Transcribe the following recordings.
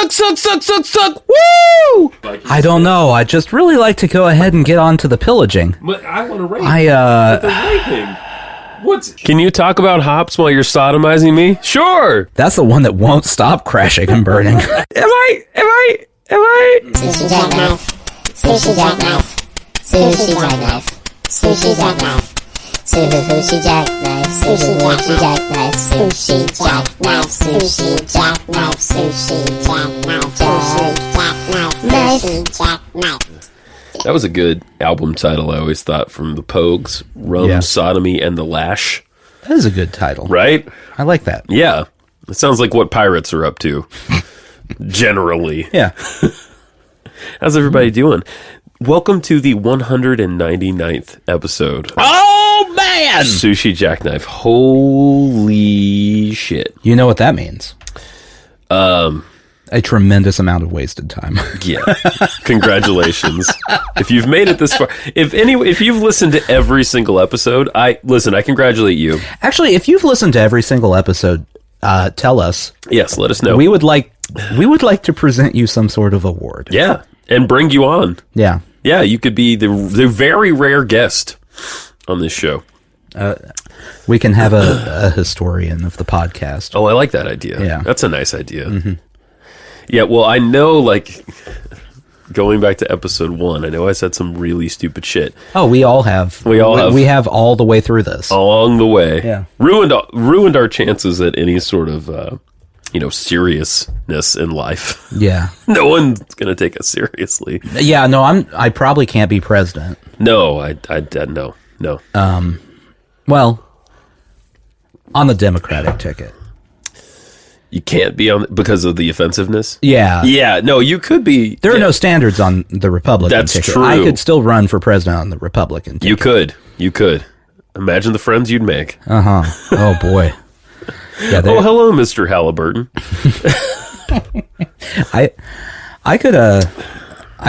Suck. Woo! I don't know. I just really like to go ahead and get on to the pillaging. But I want to rate. But the raping. Can you talk about hops while you're sodomizing me? Sure. That's the one that won't stop crashing and burning. Am I? Sushi jackknife. Sushi jackknife. Sushi jackknife. Sushi jackknife. Sushi jackknife. Sushi jackknife. Sushi jackknife. Sushi jackknife. Sushi jackknife. Sushi jackknife. That was a good album title, I always thought, from the Pogues. Rum, Sodomy, and the Lash. That is a good title. Right? I like that. Yeah. It sounds like what pirates are up to. Generally. Yeah. How's everybody doing? Welcome to the 199th episode. Oh, man! Sushi Jackknife. Holy shit. You know what that means? A tremendous amount of wasted time. Yeah. Congratulations. If you've made it this far, if you've listened to every single episode, I congratulate you. Actually, if you've listened to every single episode, tell us. Yes, let us know. We would like to present you some sort of award. Yeah, and bring you on. Yeah. Yeah, you could be the very rare guest on this show. We can have a historian of the podcast. Oh, I like that idea. Yeah. That's a nice idea. Mm-hmm. Yeah, well, I know, like, going back to episode 1, I know I said some really stupid shit. Oh, we all have. We have all the way through this. Along the way. Yeah. Ruined our chances at any sort of, seriousness in life. Yeah. No one's going to take us seriously. Yeah, no, I probably can't be president. No, no. Well, on the Democratic ticket. You can't be on because of the offensiveness? Yeah. Yeah, no, you could be. There are no standards on the Republican ticket. That's true. I could still run for president on the Republican ticket. You could. Imagine the friends you'd make. Uh-huh. Oh, boy. Yeah, oh, hello, Mr. Halliburton. I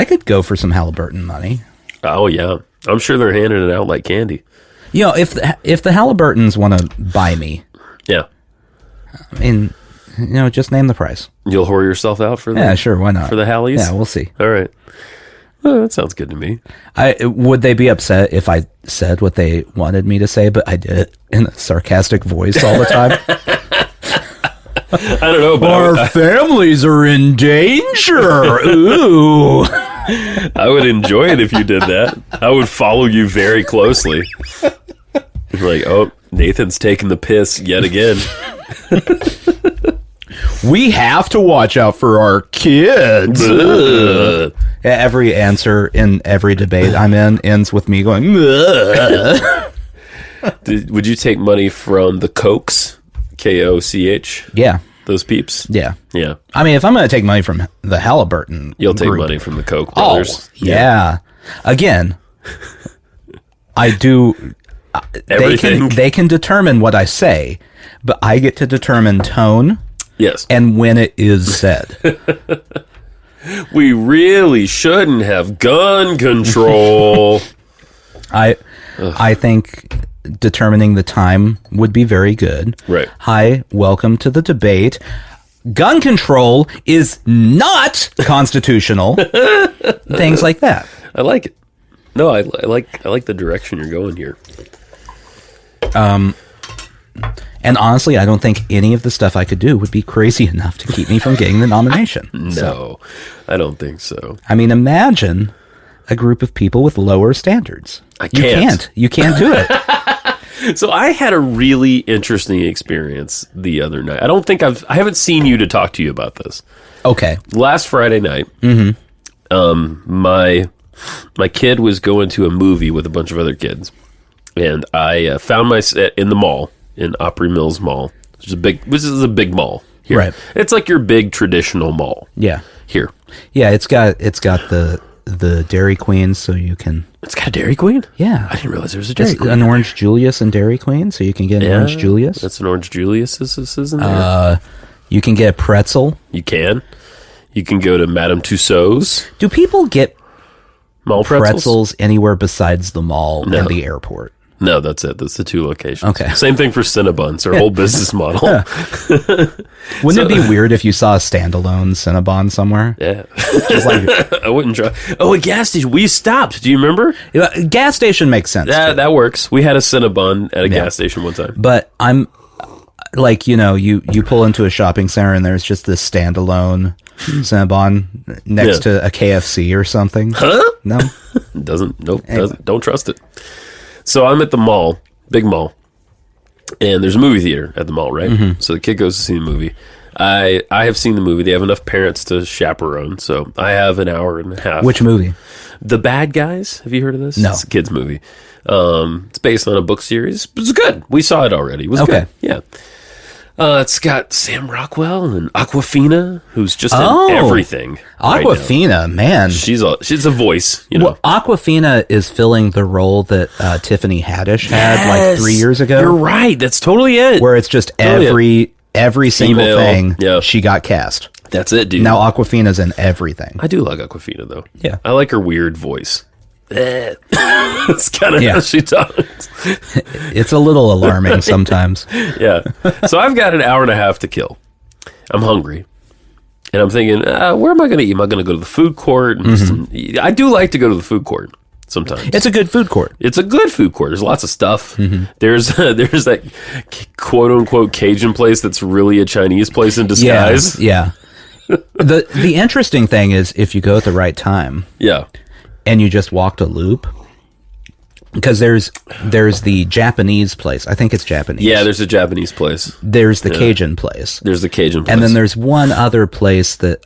could go for some Halliburton money. Oh, yeah. I'm sure they're handing it out like candy. You know, if the Halliburtons want to buy me. Yeah. I mean, just name the price. You'll whore yourself out for that? Yeah, sure, why not? For the Hallies? Yeah, we'll see. All right. Well, that sounds good to me. Would they be upset if I said what they wanted me to say, but I did it in a sarcastic voice all the time? I don't know, but our families are in danger. Ooh. I would enjoy it if you did that. I would follow you very closely. Like, oh, Nathan's taking the piss yet again. We have to watch out for our kids. Every answer in every debate I'm in ends with me going, would you take money from the Kochs? K-O-C-H? Yeah. Those peeps? Yeah. Yeah. I mean, if I'm going to take money from the Halliburton You'll take group, money from the Koch brothers. Oh, yeah. Again, I do... Everything. They can determine what I say, but I get to determine tone. Yes. And when it is said. We really shouldn't have gun control. I think determining the time would be very good. Right. Hi, welcome to the debate. Gun control is not constitutional. Things like that. I like it. No, I like the direction you're going here. And honestly, I don't think any of the stuff I could do would be crazy enough to keep me from getting the nomination. No, I don't think so. I mean, imagine a group of people with lower standards. You can't do it. So I had a really interesting experience the other night. I haven't seen you to talk to you about this. Okay. Last Friday night, my kid was going to a movie with a bunch of other kids, and I found myself in the mall, in Opry Mills Mall, which is a big mall here. Right. It's like your big traditional mall. Yeah. Here. Yeah, it's got the Dairy Queen, so you can... It's got a Dairy Queen? Yeah. I didn't realize there was a Dairy Queen. An Orange Julius and Dairy Queen, so you can get an Orange Julius. That's an Orange Julius, isn't there? You can get a pretzel. You can. You can go to Madame Tussauds. Do people get mall pretzels anywhere besides the mall and the airport? No, that's it. That's the 2 locations. Okay. Same thing for Cinnabon. It's our whole business model. Wouldn't it be weird if you saw a standalone Cinnabon somewhere? Yeah. Just like, I wouldn't try. Oh, a gas station. We stopped. Do you remember? gas station makes sense. too. That works. We had a Cinnabon at a gas station one time. But I'm like, you pull into a shopping center and there's just this standalone Cinnabon next to a KFC or something. Huh? No. Don't trust it. So I'm at the mall, big mall, and there's a movie theater at the mall, right? Mm-hmm. So the kid goes to see the movie. I have seen the movie. They have enough parents to chaperone, so I have an hour and a half. Which movie? The Bad Guys. Have you heard of this? No. It's a kid's movie. It's based on a book series. It's good. We saw it already. It was Okay. good. Yeah. It's got Sam Rockwell and Aquafina, who's just in everything. right now. Aquafina, man. She's a voice, you know. Well, Aquafina is filling the role that Tiffany Haddish had like 3 years ago. You're right. That's totally it. Where it's just Totally every single Female, thing yeah. she got cast. That's it, dude. Now Aquafina's in everything. I do like Aquafina, though. Yeah. I like her weird voice. That's kind of Yeah. how she talks. It's a little alarming sometimes. Yeah. So I've got an hour and a half to kill. I'm hungry. And I'm thinking, where am I going to eat? Am I going to go to the food court? I do like to go to the food court sometimes. It's a good food court. It's a good food court. There's lots of stuff. There's that quote unquote Cajun place that's really a Chinese place in disguise. Yeah. The interesting thing is if you go at the right time Yeah. and you just walked a loop, because there's the Japanese place. I think it's Japanese. Yeah, there's a Japanese place. There's the Cajun place. There's the Cajun place. And then there's one other place that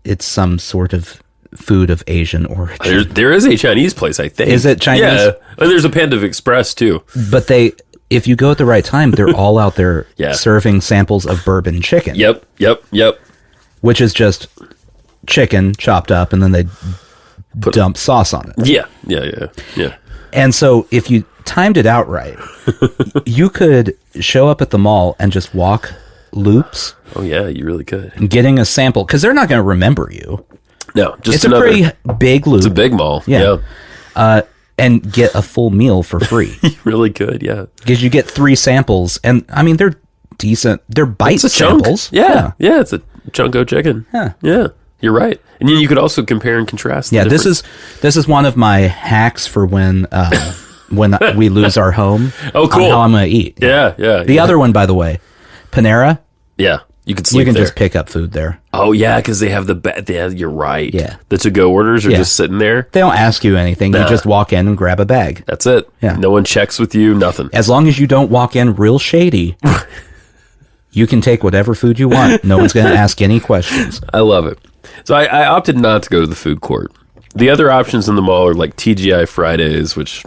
it's some sort of food of Asian origin. There is a Chinese place, I think. Is it Chinese? Yeah. And there's a Panda Express, too. But if you go at the right time, they're all out there Yeah. serving samples of bourbon chicken. Yep. Which is just chicken chopped up and then they dump sauce on it. Yeah. And so if you timed it out right, you could show up at the mall and just walk loops, Oh, yeah, you really could. getting a sample, because they're not going to remember you. No, just It's a pretty big loop. It's a big mall. Yeah. Yeah. And get a full meal for free. You really could, yeah. Because you get 3 samples, and I mean, they're decent. They're bite It's a chunk. samples. Yeah, it's a chunko chicken. Yeah. Yeah, you're right. And then you could also compare and contrast. Yeah, this is one of my hacks for when we lose our home. Oh, cool. On how I'm going to eat. Yeah. The other one, by the way, Panera. Yeah, you could sleep You can there. just pick up food there. Oh, yeah, because they have you're right. Yeah. The to-go orders are Yeah. just sitting there. They don't ask you anything. You just walk in and grab a bag. That's it. Yeah. No one checks with you, nothing. As long as you don't walk in real shady, you can take whatever food you want. No one's going to ask any questions. I love it. So I opted not to go to the food court. The other options in the mall are like TGI Fridays, which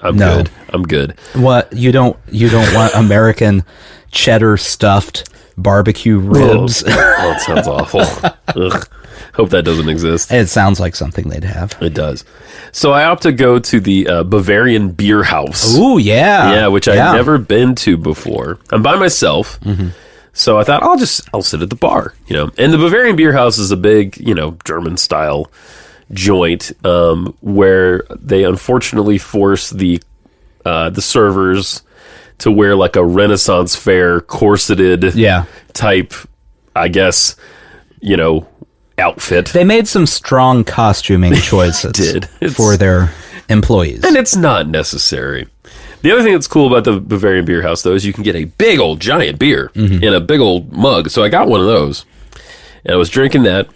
I'm No. good. I'm good. What you don't want American cheddar stuffed barbecue ribs? Oh, it sounds awful. Ugh. Hope that doesn't exist. It sounds like something they'd have. It does. So I opt to go to the Bavarian Beer House. Ooh, yeah. Yeah, which I've never been to before. I'm by myself. So I thought I'll sit at the bar, And the Bavarian Beer House is a big, German style joint where they unfortunately force the servers to wear like a Renaissance fair corseted type, I guess, outfit. They made some strong costuming choices for their employees. And it's not necessary. The other thing that's cool about the Bavarian Beer House, though, is you can get a big old giant beer in a big old mug. So I got one of those. And I was drinking that.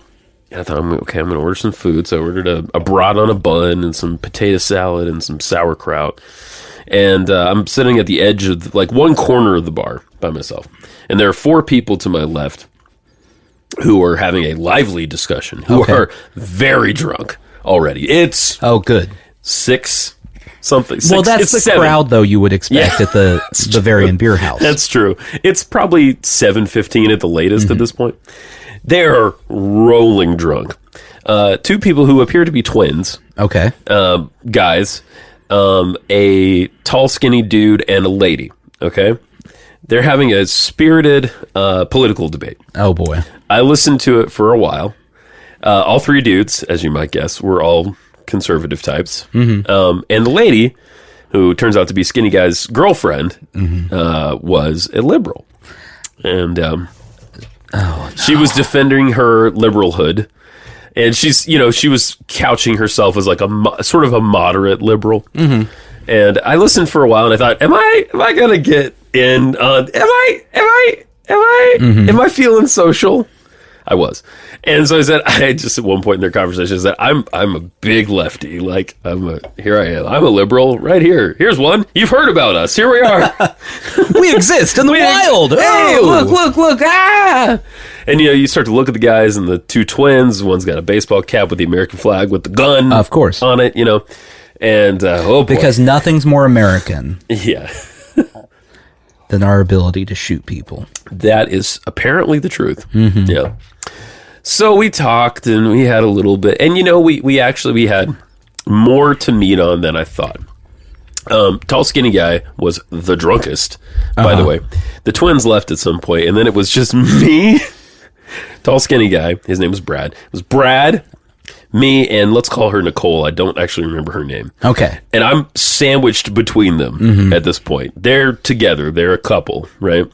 And I thought, I'm going to order some food. So I ordered a brat on a bun and some potato salad and some sauerkraut. And I'm sitting at the edge of one corner of the bar by myself. And there are 4 people to my left who are having a lively discussion, who are very drunk already. It's good. 6 something. Well, that's the 7. crowd, though, you would expect at the Bavarian Beer House. That's true. It's probably 7:15 at the latest at this point. They're rolling drunk. 2 people who appear to be twins. Okay. Guys. A tall, skinny dude and a lady. Okay? They're having a spirited political debate. Oh, boy. I listened to it for a while. All 3 dudes, as you might guess, were all conservative types. And the lady, who turns out to be Skinny Guy's girlfriend, was a liberal. And she was defending her liberalhood. And she was couching herself as like sort of a moderate liberal. Mm-hmm. And I listened for a while and I thought, am I going to get in on, am I feeling social? I was. And so I just at one point in their conversation said, I'm a big lefty. Like here I am. I'm a liberal right here. Here's one. You've heard about us. Here we are. We exist in the wild. Hey, look. Ah. And you start to look at the guys and the two twins. One's got a baseball cap with the American flag with the gun, of course, on it. And oh boy. Because nothing's more American. Yeah. Than our ability to shoot people. That is apparently the truth. Mm-hmm. Yeah. So we talked and we had a little bit, and we had more to meet on than I thought. Tall Skinny Guy was the drunkest, by the way. The twins left at some point, and then it was just me. Tall Skinny Guy, his name was Brad. It was Brad, me, and let's call her Nicole. I don't actually remember her name. Okay. And I'm sandwiched between them at this point. They're together. They're a couple, right?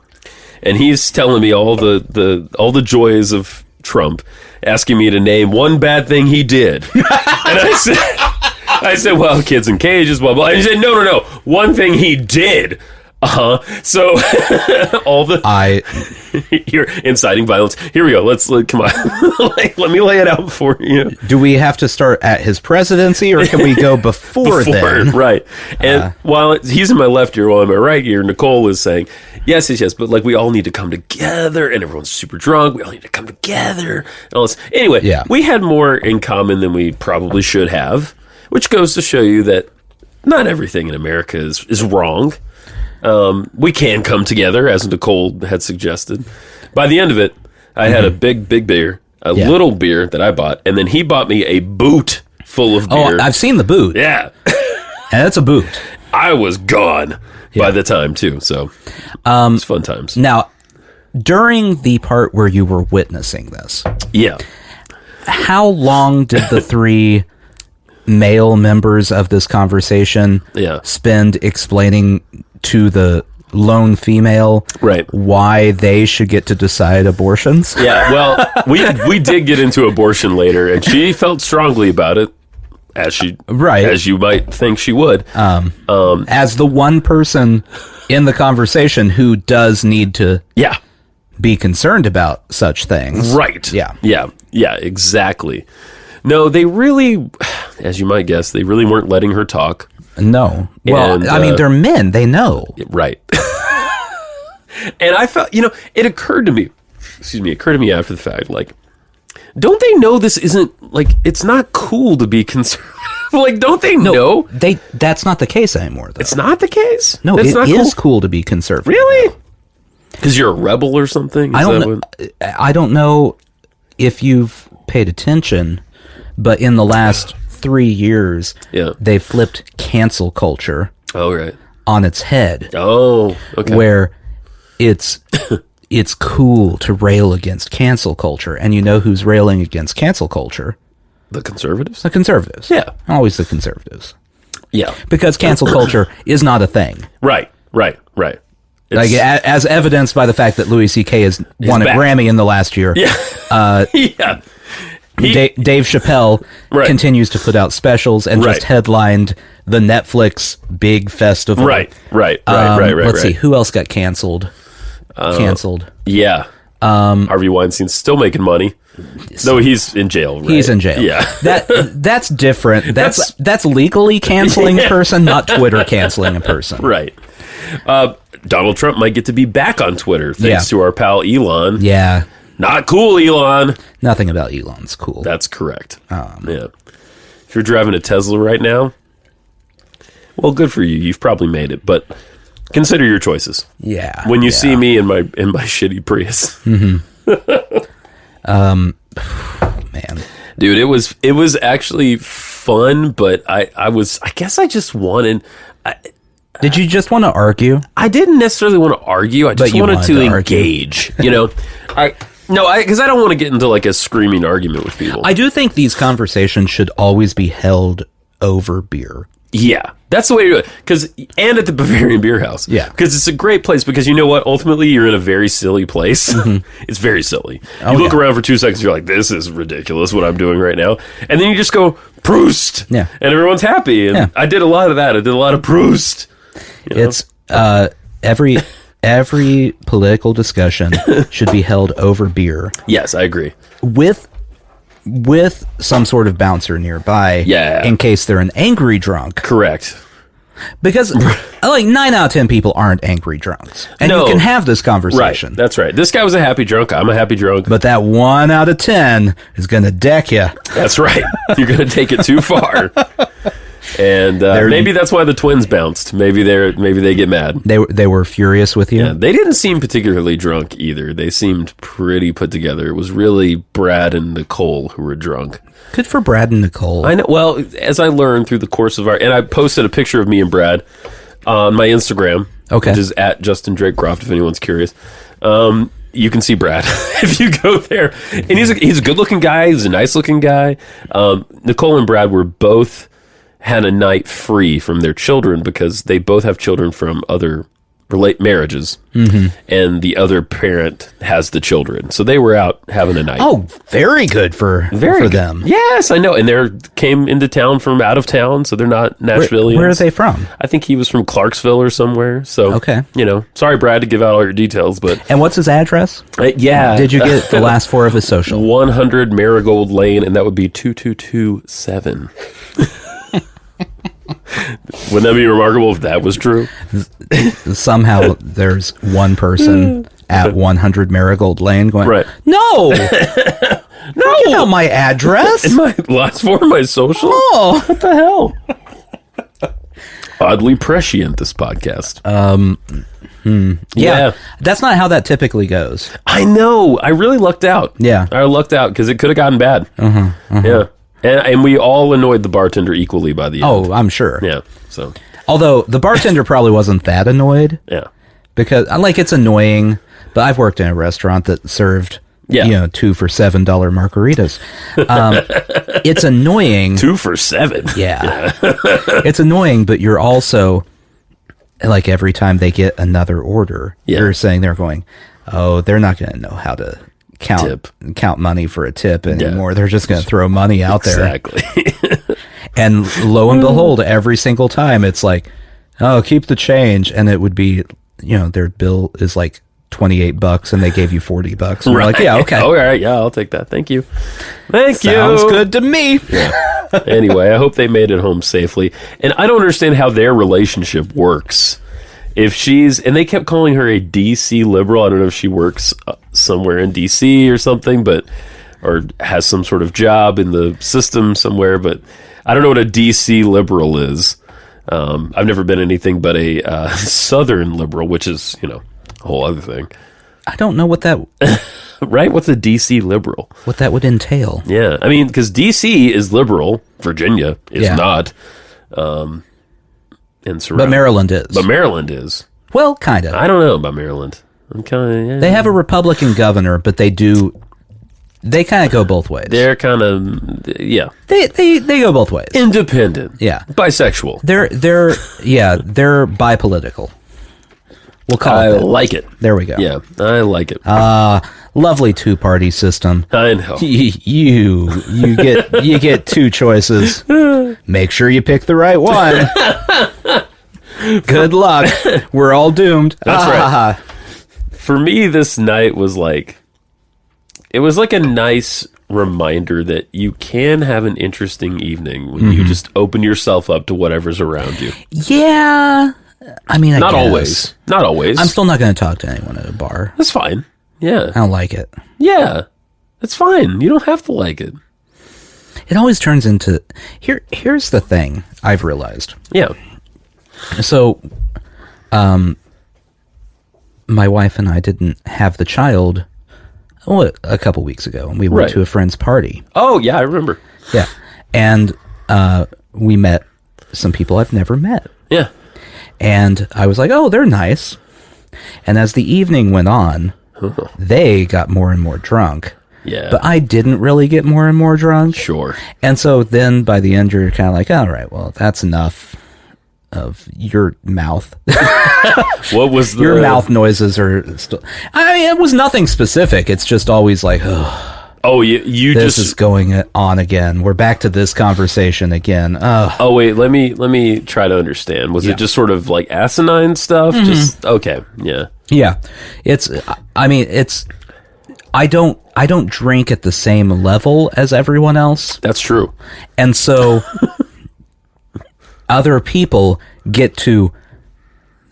And he's telling me all the joys of Trump, asking me to name one bad thing he did. And I said, well, kids in cages, blah, blah. And he said, no. One thing he did. So you're inciting violence. Here we go. Come on. Let me lay it out for you. Do we have to start at his presidency, or can we go before then? Right. And while he's in my left ear, while in my right ear, Nicole is saying, yes, but we all need to come together, and everyone's super drunk. We all need to come together. And all this. Anyway, we had more in common than we probably should have, which goes to show you that not everything in America is wrong. We can come together, as Nicole had suggested. By the end of it, I had a big beer, a little beer that I bought, and then he bought me a boot full of beer. Oh, I've seen the boot. Yeah. And that's a boot. I was gone by the time, too, so it's fun times. Now, during the part where you were witnessing this, how long did the three male members of this conversation spend explaining to the lone female why they should get to decide abortions? Yeah, well, we did get into abortion later, and she felt strongly about it, as you might think she would. As the one person in the conversation who does need to be concerned about such things. Right. Yeah, exactly. No, they really, as you might guess, they really weren't letting her talk. No. Well, and, I mean, they're men. They know. Right. And I felt, it occurred to me after the fact, like, don't they know this isn't, like, it's not cool to be conservative? Like, don't they know? That's not the case anymore, though. It's not the case? No, it is cool to be conservative. Really? Because you're a rebel or something? I don't know if you've paid attention, but in the last 3 years, they flipped cancel culture on its head. Oh, okay. Where it's cool to rail against cancel culture. And you know who's railing against cancel culture? The conservatives? The conservatives. Yeah. Always the conservatives. Yeah. Because cancel culture is not a thing. Right. Like, as evidenced by the fact that Louis C.K. has won a Grammy in the last year. Yeah. Dave Chappelle continues to put out specials and just headlined the Netflix big festival. Right. Let's see, who else got canceled? Yeah. Harvey Weinstein's still making money. No, he's in jail. Right? He's in jail. Yeah. That's different. That's legally canceling a person, not Twitter canceling a person. Right. Donald Trump might get to be back on Twitter thanks to our pal Elon. Yeah. Not cool, Elon. Nothing about Elon's cool. That's correct. Yeah. If you're driving a Tesla right now, well, good for you. You've probably made it, but consider your choices. Yeah. When you see me in my shitty Prius. Man. Dude, it was actually fun, but I guess I just wanted. Did you just want to argue? I didn't necessarily want to argue. I just wanted to engage. Because I don't want to get into like a screaming argument with people. I do think these conversations should always be held over beer. Yeah, that's the way to do it. And at the Bavarian Beer House. Yeah. Because it's a great place because you know what? Ultimately, you're in a very silly place. Mm-hmm. It's very silly. You look around for 2 seconds, you're like, this is ridiculous what I'm doing right now. And then you just go, Proust. Yeah. And everyone's happy. And I did a lot of that. I did a lot of Proust. It's every political discussion should be held over beer. Yes, I agree. With some sort of bouncer nearby, in case they're an angry drunk. Correct. Because, like, 9 out of 10 people aren't angry drunks. And you can have this conversation. Right, that's right. This guy was a happy drunk. I'm a happy drunk. But that 1 out of 10 is going to deck you. That's right. You're going to take it too far. And maybe that's why the twins bounced. Maybe they get mad. They were furious with you? Yeah, they didn't seem particularly drunk either. They seemed pretty put together. It was really Brad and Nicole who were drunk. Good for Brad and Nicole. I know. Well, as I learned through the course of and I posted a picture of me and Brad on my Instagram, which is at Justin Drakecroft, if anyone's curious. You can see Brad if you go there. And he's a good-looking guy. He's a nice-looking guy. Nicole and Brad were both had a night free from their children because they both have children from other marriages, and the other parent has the children, so they were out having a night. Oh, very good for them. Yes, I know, and they came into town from out of town, so they're not Nashvilleians. Where are they from? I think he was from Clarksville or somewhere. So sorry, Brad, to give out all your details, but and what's his address? Did you get the last 4 of his social? 100 Marigold Lane, and that would be 2227. Wouldn't that be remarkable if that was true? Somehow there's one person at 100 Marigold Lane going, no, no, give out my address. And my last 4 of my social? Oh, what the hell? Oddly prescient, this podcast. Yeah, that's not how that typically goes. I know. I really lucked out. Yeah. I lucked out because it could have gotten bad. Yeah. And we all annoyed the bartender equally by the end. Oh, I'm sure. Yeah. So, although the bartender probably wasn't that annoyed. Yeah. Because it's annoying, but I've worked in a restaurant that served 2 for $7 margaritas. It's annoying. 2 for $7. Yeah. It's annoying, but you're also like every time they get another order, you're saying they're going, oh, they're not going to know how to count money for a tip anymore. They're just going to throw money out there. Exactly. And lo and behold, every single time it's like, oh, keep the change. And it would be, their bill is like $28 and they gave you $40. And we're like, yeah, okay. All right. Yeah, I'll take that. Thank you. Sounds good to me. Yeah. Anyway, I hope they made it home safely. And I don't understand how their relationship works. If and they kept calling her a DC liberal. I don't know if she works somewhere in DC or something, or has some sort of job in the system somewhere, but I don't know what a DC liberal is. I've never been anything but a Southern liberal, which is, a whole other thing. I don't know what that... Right? What's a DC liberal? What that would entail. Yeah. I mean, because DC is liberal. Virginia is not. But Maryland is. Well, kind of. I don't know about Maryland. I'm kind of... They have a Republican governor, but they kind of go both ways. They're kind of... Yeah. They go both ways. Independent. Yeah. Bisexual. They're bipolitical. We'll call it that. Like it. There we go. Yeah, I like it. Lovely 2-party system. I know. You get 2 choices. Make sure you pick the right one. Good luck. We're all doomed. That's right. For me, this night was it was like a nice reminder that you can have an interesting evening when you just open yourself up to whatever's around you. Yeah. I mean, Not always. I'm still not going to talk to anyone at a bar. That's fine. Yeah. I don't like it. Yeah. That's fine. You don't have to like it. It always turns into... Here's the thing I've realized. Yeah. So, my wife and I didn't have the child a couple weeks ago, and we went to a friend's party. Oh, yeah, I remember. Yeah. And we met some people I've never met. Yeah. And I was like, oh, they're nice. And as the evening went on, they got more and more drunk. Yeah. But I didn't really get more and more drunk. Sure. And so then by the end, you're kind of like, all right, well, that's enough. of your mouth. What was your mouth noises are still? I mean, it was nothing specific. It's just always like, oh, you this is going on again. We're back to this conversation again. Oh wait, let me try to understand. Was it just sort of like asinine stuff? Mm-hmm. Just okay, yeah. I don't drink at the same level as everyone else. That's true. And so other people get to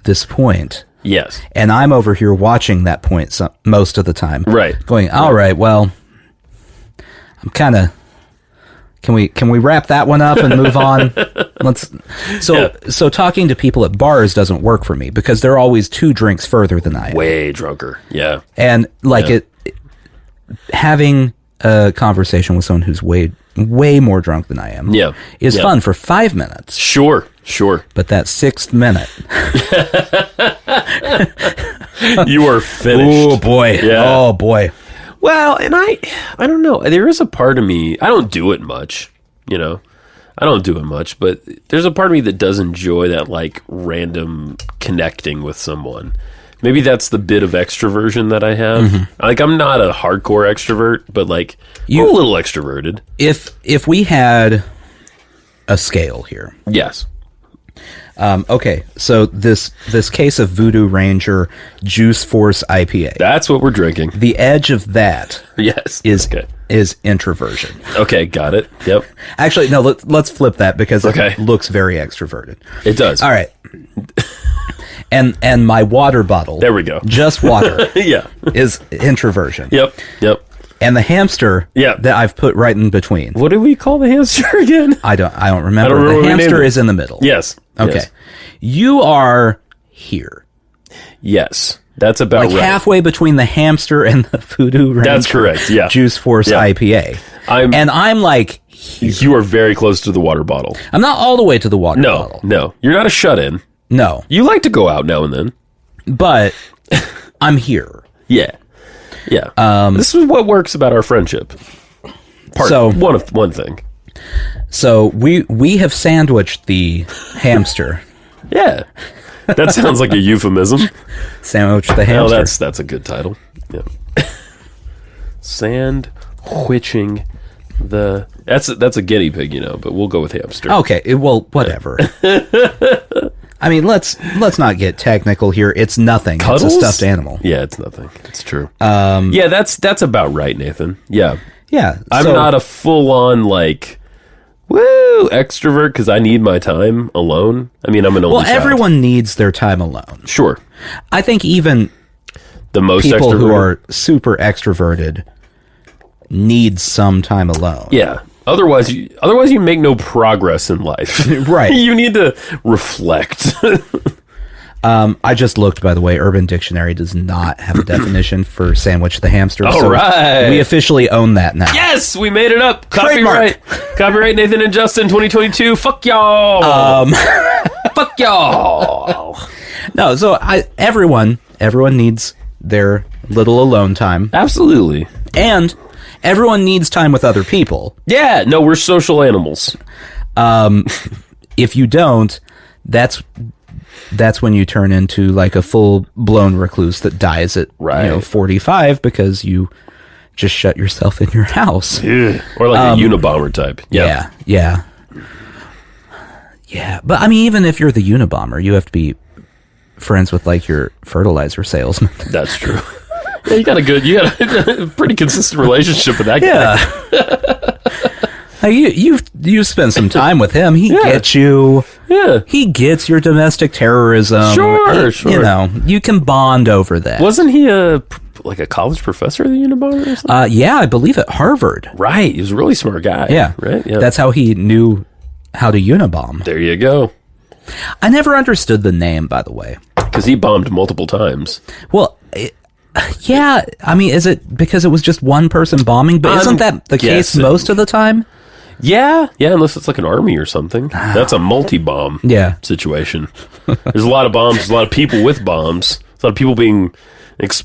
this point. Yes. And I'm over here watching that point most of the time. Right. Going, all right, well, I'm kind of... Can we wrap that one up and move on? So talking to people at bars doesn't work for me because they're always 2 drinks further than I am. Way drunker. Yeah. And having a conversation with someone who's way more drunk than I am is fun for 5 minutes. Sure. But that 6th minute you are finished. Oh boy. Yeah. Oh boy. Well, and I don't know. There is a part of me, I don't do it much, I don't do it much, but there's a part of me that does enjoy that like random connecting with someone. Maybe that's the bit of extroversion that I have. Mm-hmm. Like, I'm not a hardcore extrovert, but like, I'm a little extroverted. If we had a scale here. Yes. Okay, so this case of Voodoo Ranger Juice Force IPA. That's what we're drinking. The edge of that is introversion. Okay, got it. Yep. Actually, no, let's flip that because it looks very extroverted. It does. All right. And my water bottle. There we go. Just water. Yeah. Is introversion. Yep. And the hamster that I've put right in between. What do we call the hamster again? I don't remember. The hamster is in the middle. Yes. Okay. Yes. You are here. Yes. That's about right. Halfway between the hamster and the Voodoo Ranger. That's correct. Yeah. Juice Force IPA. I'm like here. You are very close to the water bottle. I'm not all the way to the water bottle. No. You're not a shut-in. No. You like to go out now and then. But I'm here. Yeah. This is what works about our friendship. One thing. So we have sandwiched the hamster. Yeah. That sounds like a euphemism. Sandwich the hamster. Oh, that's a good title. Yeah. Sandwiching the... That's a guinea pig, but we'll go with hamster. Okay, well, whatever. I mean, let's not get technical here. It's nothing. Cuddles? It's a stuffed animal. Yeah, it's nothing. It's true. Yeah, that's about right, Nathan. Yeah. Yeah. I'm not a full-on, like, extrovert because I need my time alone. I mean, I'm an only child. Everyone needs their time alone. Sure. I think even the most people who are super extroverted need some time alone. Yeah. Otherwise you make no progress in life. Right. You need to reflect. I just looked, by the way. Urban Dictionary does not have a definition for sandwich the hamster. All right. We officially own that now. Yes, we made it up. Copyright Nathan and Justin 2022. Fuck y'all. Fuck y'all. No, so everyone needs their little alone time. Absolutely. And everyone needs time with other people. Yeah, no, we're social animals. If you don't, that's when you turn into like a full-blown recluse that dies at 45 because you just shut yourself in your house. Yeah. Or like a Unibomber type. Yeah. But I mean, even if you're the Unibomber, you have to be friends with like your fertilizer salesman. That's true. Yeah, you got a pretty consistent relationship with that guy. You've spent some time with him. He gets you. Yeah. He gets your domestic terrorism. Sure. You can bond over that. Wasn't he a college professor at the Unibomber or something? Yeah, I believe at Harvard. Right. He was a really smart guy. Yeah. Right? Yeah. That's how he knew how to unibomb. There you go. I never understood the name, by the way. Because he bombed multiple times. Well, yeah. I mean, is it because it was just one person bombing? But isn't that the case most of the time? Yeah, unless it's like an army or something. That's a multi-bomb situation. There's a lot of bombs, there's a lot of people with bombs. There's a lot of people being... it's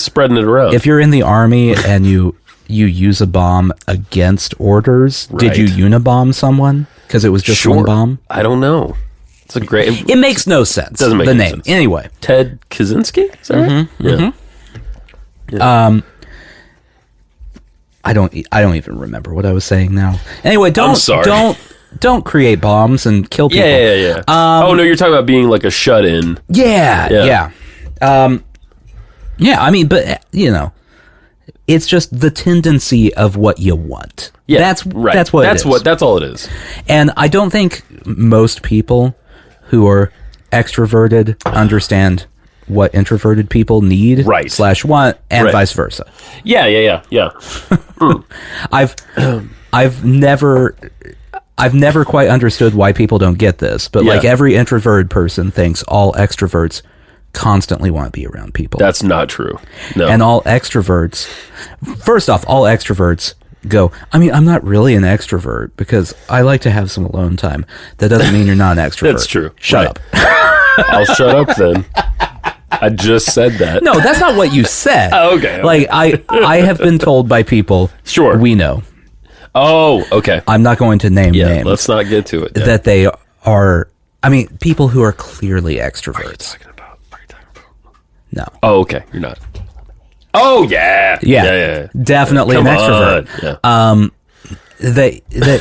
spreading it around. If you're in the army and you use a bomb against orders, did you unibomb someone? Because it was just one bomb? I don't know. It's a great. It makes no sense. Doesn't make the any name sense. anyway. Ted Kaczynski. Is that right? Yeah. Yeah. I don't even remember what I was saying now. Anyway, I'm sorry. Don't create bombs and kill people. Yeah. Oh no, you're talking about being like a shut-in. Yeah. I mean, but it's just the tendency of what you want. Yeah, that's right. That's all it is. And I don't think most people who are extroverted understand what introverted people need, right, / want, and vice versa. Yeah. I've never quite understood why people don't get this, but like every introverted person thinks all extroverts constantly want to be around people. That's not true. No. And all extroverts, first off, all extroverts go, I mean, I'm not really an extrovert because I like to have some alone time. That doesn't mean you're not an extrovert. That's true. Shut up. I'll shut up then. I just said that. No, that's not what you said. Okay. Like, I have been told by people, sure, we know. Oh, okay. I'm not going to name names. Let's not get to it. That they are, I mean, people who are clearly extroverts. What are you talking about? No. Oh, okay. You're not. Oh, yeah. Yeah. Definitely an extrovert. Yeah.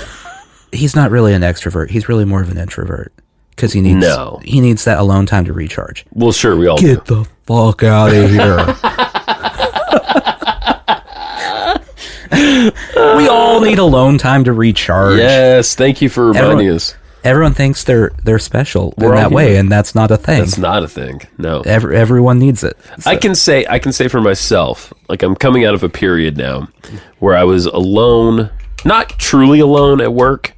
He's not really an extrovert. He's really more of an introvert because he needs that alone time to recharge. Well, sure, we all get the fuck out of here. We all need alone time to recharge. Yes, thank you for reminding us. Everyone thinks they're special in that way, and that's not a thing. That's not a thing. No, everyone needs it. So. I can say for myself, like I'm coming out of a period now where I was alone, not truly alone at work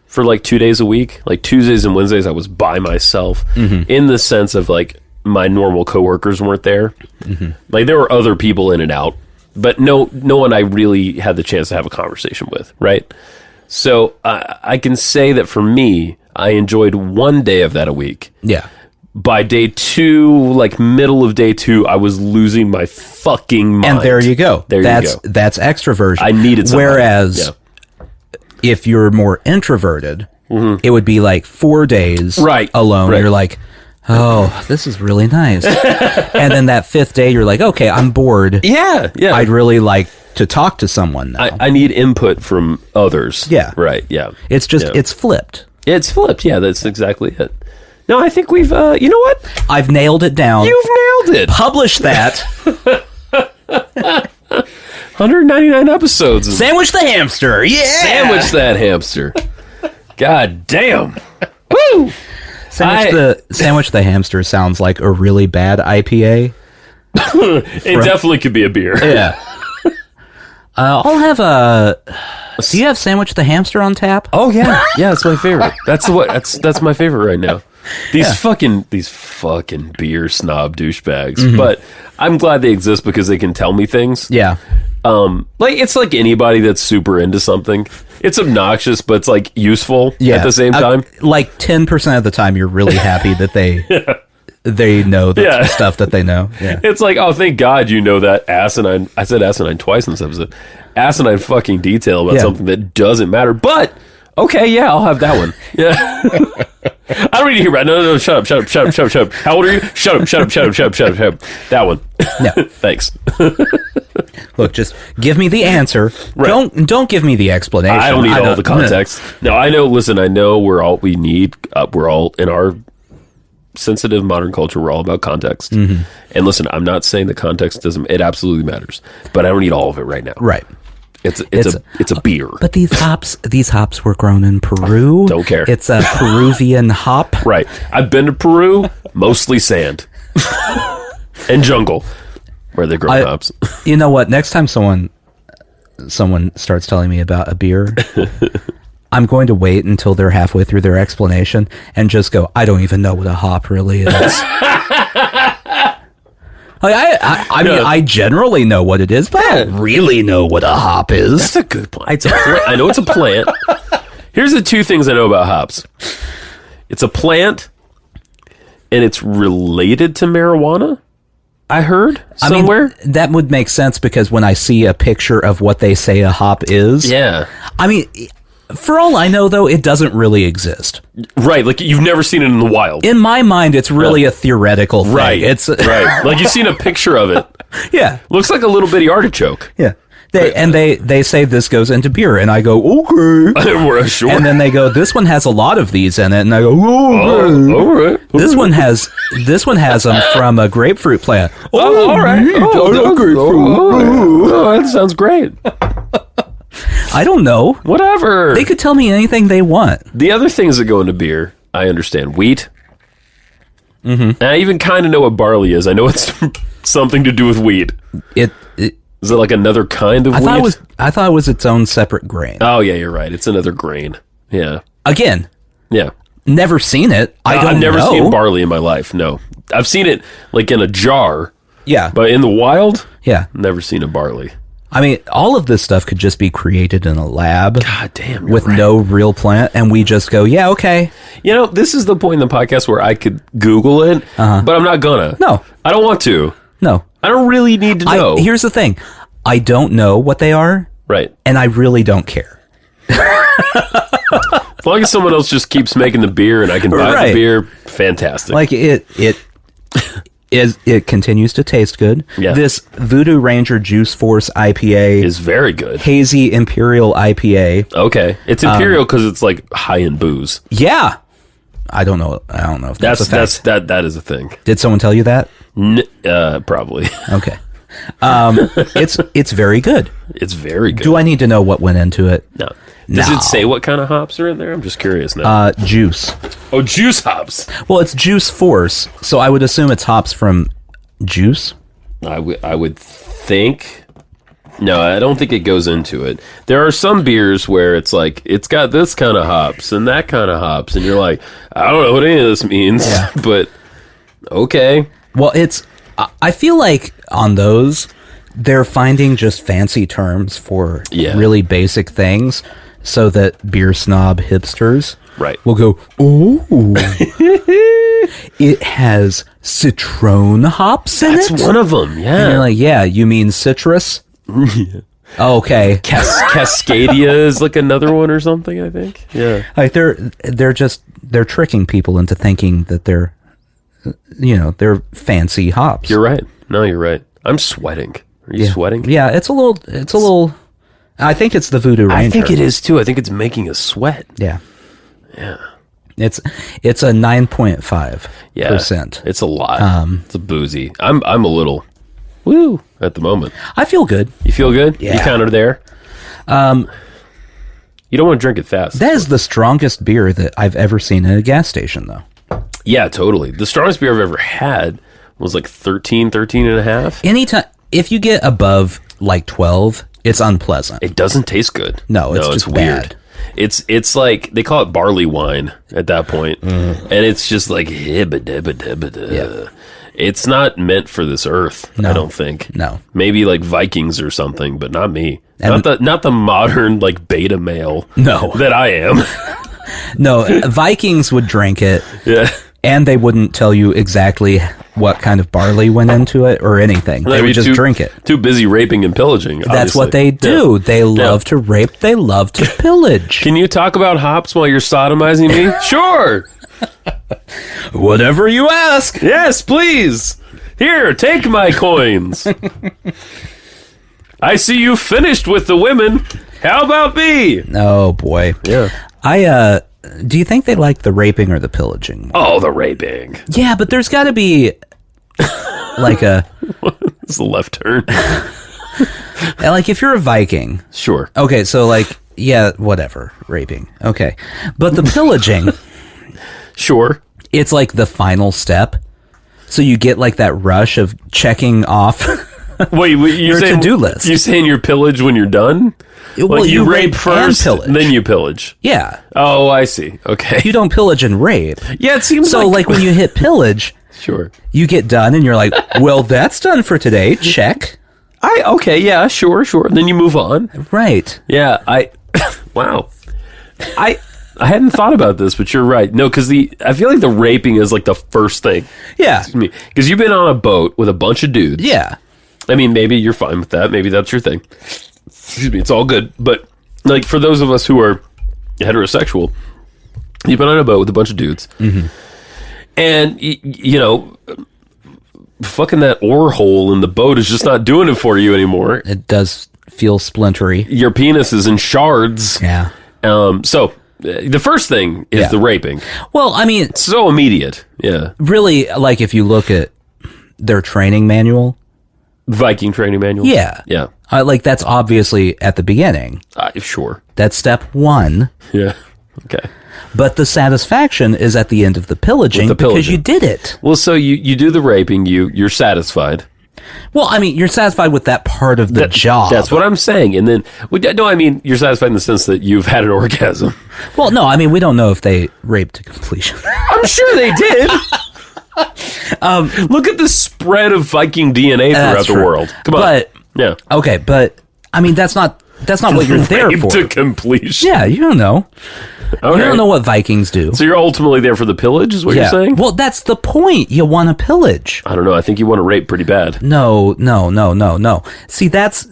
for like 2 days a week. Like Tuesdays and Wednesdays, I was by myself in the sense of like my normal coworkers weren't there. Like there were other people in and out, but no one I really had the chance to have a conversation with. Right. So I can say that for me, I enjoyed 1 day of that a week. Yeah. By day 2, like middle of day 2, I was losing my fucking mind. And there you go. That's extroversion. I needed somebody. Whereas if you're more introverted, it would be like 4 days alone. Right. You're like, oh, this is really nice. And then that 5th day, you're like, okay, I'm bored. Yeah. I'd really like to talk to someone now. I need input from others. Yeah. Right, yeah. It's just, it's flipped. It's flipped, yeah, that's exactly it. No, I think we've, you know what? I've nailed it down. You've nailed it. Publish that. 199 episodes. Sandwich the hamster, yeah! Sandwich that hamster. God damn. Woo! Sandwich the hamster sounds like a really bad IPA. It definitely could be a beer. Yeah. I'll have a. Do you have Sandwich the Hamster on tap? Oh yeah, that's my favorite. That's my favorite right now. These fucking beer snob douchebags. But I'm glad they exist because they can tell me things. Yeah. Like it's like anybody that's super into something. It's obnoxious, but it's like useful at the same time. Like 10% of the time, you're really happy that they. They know the stuff that they know. Yeah. It's like, oh, thank God you know that asinine. I said asinine twice in this episode. Asinine fucking detail about something that doesn't matter. But okay, yeah, I'll have that one. Yeah. I don't need to hear about it. No, shut up. How old are you? Shut up. That one. No. Thanks. Look, just give me the answer. Right. Don't give me the explanation. I don't need all the context. No, I know. Listen, I know we're all we need. We're all in our sensitive modern culture. We're all about context. And listen, I'm not saying the context doesn't. It absolutely matters, but I don't need all of it right now. Right. It's a beer. But these hops were grown in Peru. Don't care. It's a Peruvian hop. Right. I've been to Peru, mostly sand and jungle, where they grow hops. You know what? Next time someone starts telling me about a beer, I'm going to wait until they're halfway through their explanation and just go, I don't even know what a hop really is. I mean, I generally know what it is, but I don't really know what a hop is. That's a good point. It's a plant. I know it's a plant. Here's the two things I know about hops. It's a plant, and it's related to marijuana, I heard somewhere. I mean, that would make sense because when I see a picture of what they say a hop is... Yeah. I mean... For all I know, though, it doesn't really exist. Right, like you've never seen it in the wild. In my mind, it's really a theoretical thing. Right, it's right. Like you've seen a picture of it. Yeah. Looks like a little bitty artichoke. Yeah. They say this goes into beer, and I go, okay. We're sure. And then they go, this one has a lot of these in it, and I go, okay. All right. This one has them from a grapefruit plant. Oh, all right. Oh, that sounds great. I don't know. Whatever. They could tell me anything they want. The other things that go into beer, I understand. Wheat. Mm-hmm. And I even kind of know what barley is. I know it's something to do with wheat. Is it like another kind of wheat? I thought it was its own separate grain. Oh, yeah, you're right. It's another grain. Yeah. Again. Yeah. Never seen it. I've never seen barley in my life, no. I've seen it like in a jar. Yeah. But in the wild? Yeah. Never seen a barley. I mean, all of this stuff could just be created in a lab. God damn. With no real plant, and we just go, yeah, okay. You know, this is the point in the podcast where I could Google it, but I'm not gonna. No. I don't want to. No. I don't really need to know. Here's the thing. I don't know what they are. Right. And I really don't care. As long as someone else just keeps making the beer and I can buy the beer, fantastic. Like it continues to taste good. Yeah. This Voodoo Ranger Juice Force IPA is very good. Hazy Imperial IPA. Okay. It's Imperial because it's like high in booze. Yeah. I don't know if that's a fact. That is a thing. Did someone tell you that? Probably. Okay. It's very good. It's very good. Do I need to know what went into it? No. Does it say what kind of hops are in there? I'm just curious now. Juice. Oh, juice hops. Well, it's Juice Force, so I would assume it's hops from juice. I would think. No, I don't think it goes into it. There are some beers where it's like, it's got this kind of hops and that kind of hops, and you're like, I don't know what any of this means, but okay. Well, I feel like on those, they're finding just fancy terms for really basic things so that beer snob hipsters will go, oh, it has citron hops in it? That's one of them, yeah. And you're like, yeah, you mean citrus? Oh, okay. Cascadia is like another one or something, I think. Yeah. Like they're tricking people into thinking that they're fancy hops. You're right. No, you're right. I'm sweating. Are you sweating? Yeah, it's a little I think it's the Voodoo Ranger. I think it is too. I think it's making us sweat. Yeah. Yeah. It's a 9.5%. Yeah. It's a lot. It's a boozy. I'm a little woo at the moment. I feel good. You feel good? Yeah. You kind of there? You don't want to drink it fast. That is the strongest beer that I've ever seen in a gas station, though. Yeah, totally. The strongest beer I've ever had was like 13 and a half. Anytime, if you get above like 12, it's unpleasant. It doesn't taste good. No, it's just weird. Bad. It's like, they call it barley wine at that point. And it's just like, yeah. It's not meant for this earth, I don't think. No. Maybe like Vikings or something, but not me. And not the modern like beta male that I am. No, Vikings would drink it. Yeah. And they wouldn't tell you exactly what kind of barley went into it or anything. They would just drink it. Too busy raping and pillaging. That's what they do. Yeah. They love to rape. They love to pillage. Can you talk about hops while you're sodomizing me? Sure. Whatever you ask. Yes, please. Here, take my coins. I see you finished with the women. How about me? Oh, boy. Yeah. Do you think they like the raping or the pillaging? Oh, the raping. Yeah, but there's got to be like a... It's a left turn. Like if you're a Viking. Sure. Okay, so like, yeah, whatever. Raping. Okay. But the pillaging... Sure. It's like the final step. So you get like that rush of checking off wait, your to-do list. You saying you pillage when you're done? Well, like you rape first, and then you pillage. Yeah. Oh, I see. Okay. You don't pillage and rape. Yeah, it seems so. Like when you hit pillage, sure, you get done, and you're like, "Well, that's done for today. Check." Okay, yeah, sure. And then you move on. Right. Yeah. Wow. I hadn't thought about this, but you're right. No, because I feel like the raping is like the first thing. Yeah. Because you've been on a boat with a bunch of dudes. Yeah. I mean, maybe you're fine with that. Maybe that's your thing. Excuse me. It's all good. But like for those of us who are heterosexual. You've been on a boat with a bunch of dudes. Mm-hmm. And, you know, fucking that oar hole in the boat is just not doing it for you anymore. It does feel splintery. Your penis is in shards. Yeah. So the first thing is the raping. Well, I mean, it's so immediate. Yeah. Really, like if you look at their training manual, Viking training manual. Yeah. Yeah. Like that's obviously at the beginning. Sure. That's step 1. Yeah. Okay. But the satisfaction is at the end of the pillaging because you did it. Well, so you do the raping, you're satisfied. Well, I mean, you're satisfied with that part of the job. That's what I'm saying. And then, no, I mean, you're satisfied in the sense that you've had an orgasm. Well, no, I mean, we don't know if they raped to completion. I'm sure they did. Look at the spread of Viking DNA throughout the world. Come on. But, yeah. Okay, but, I mean, that's not what you're there for. To completion. Yeah, you don't know. Okay. You don't know what Vikings do. So you're ultimately there for the pillage, is what you're saying? Well, that's the point. You want to pillage. I don't know. I think you want to rape pretty bad. No. See, that's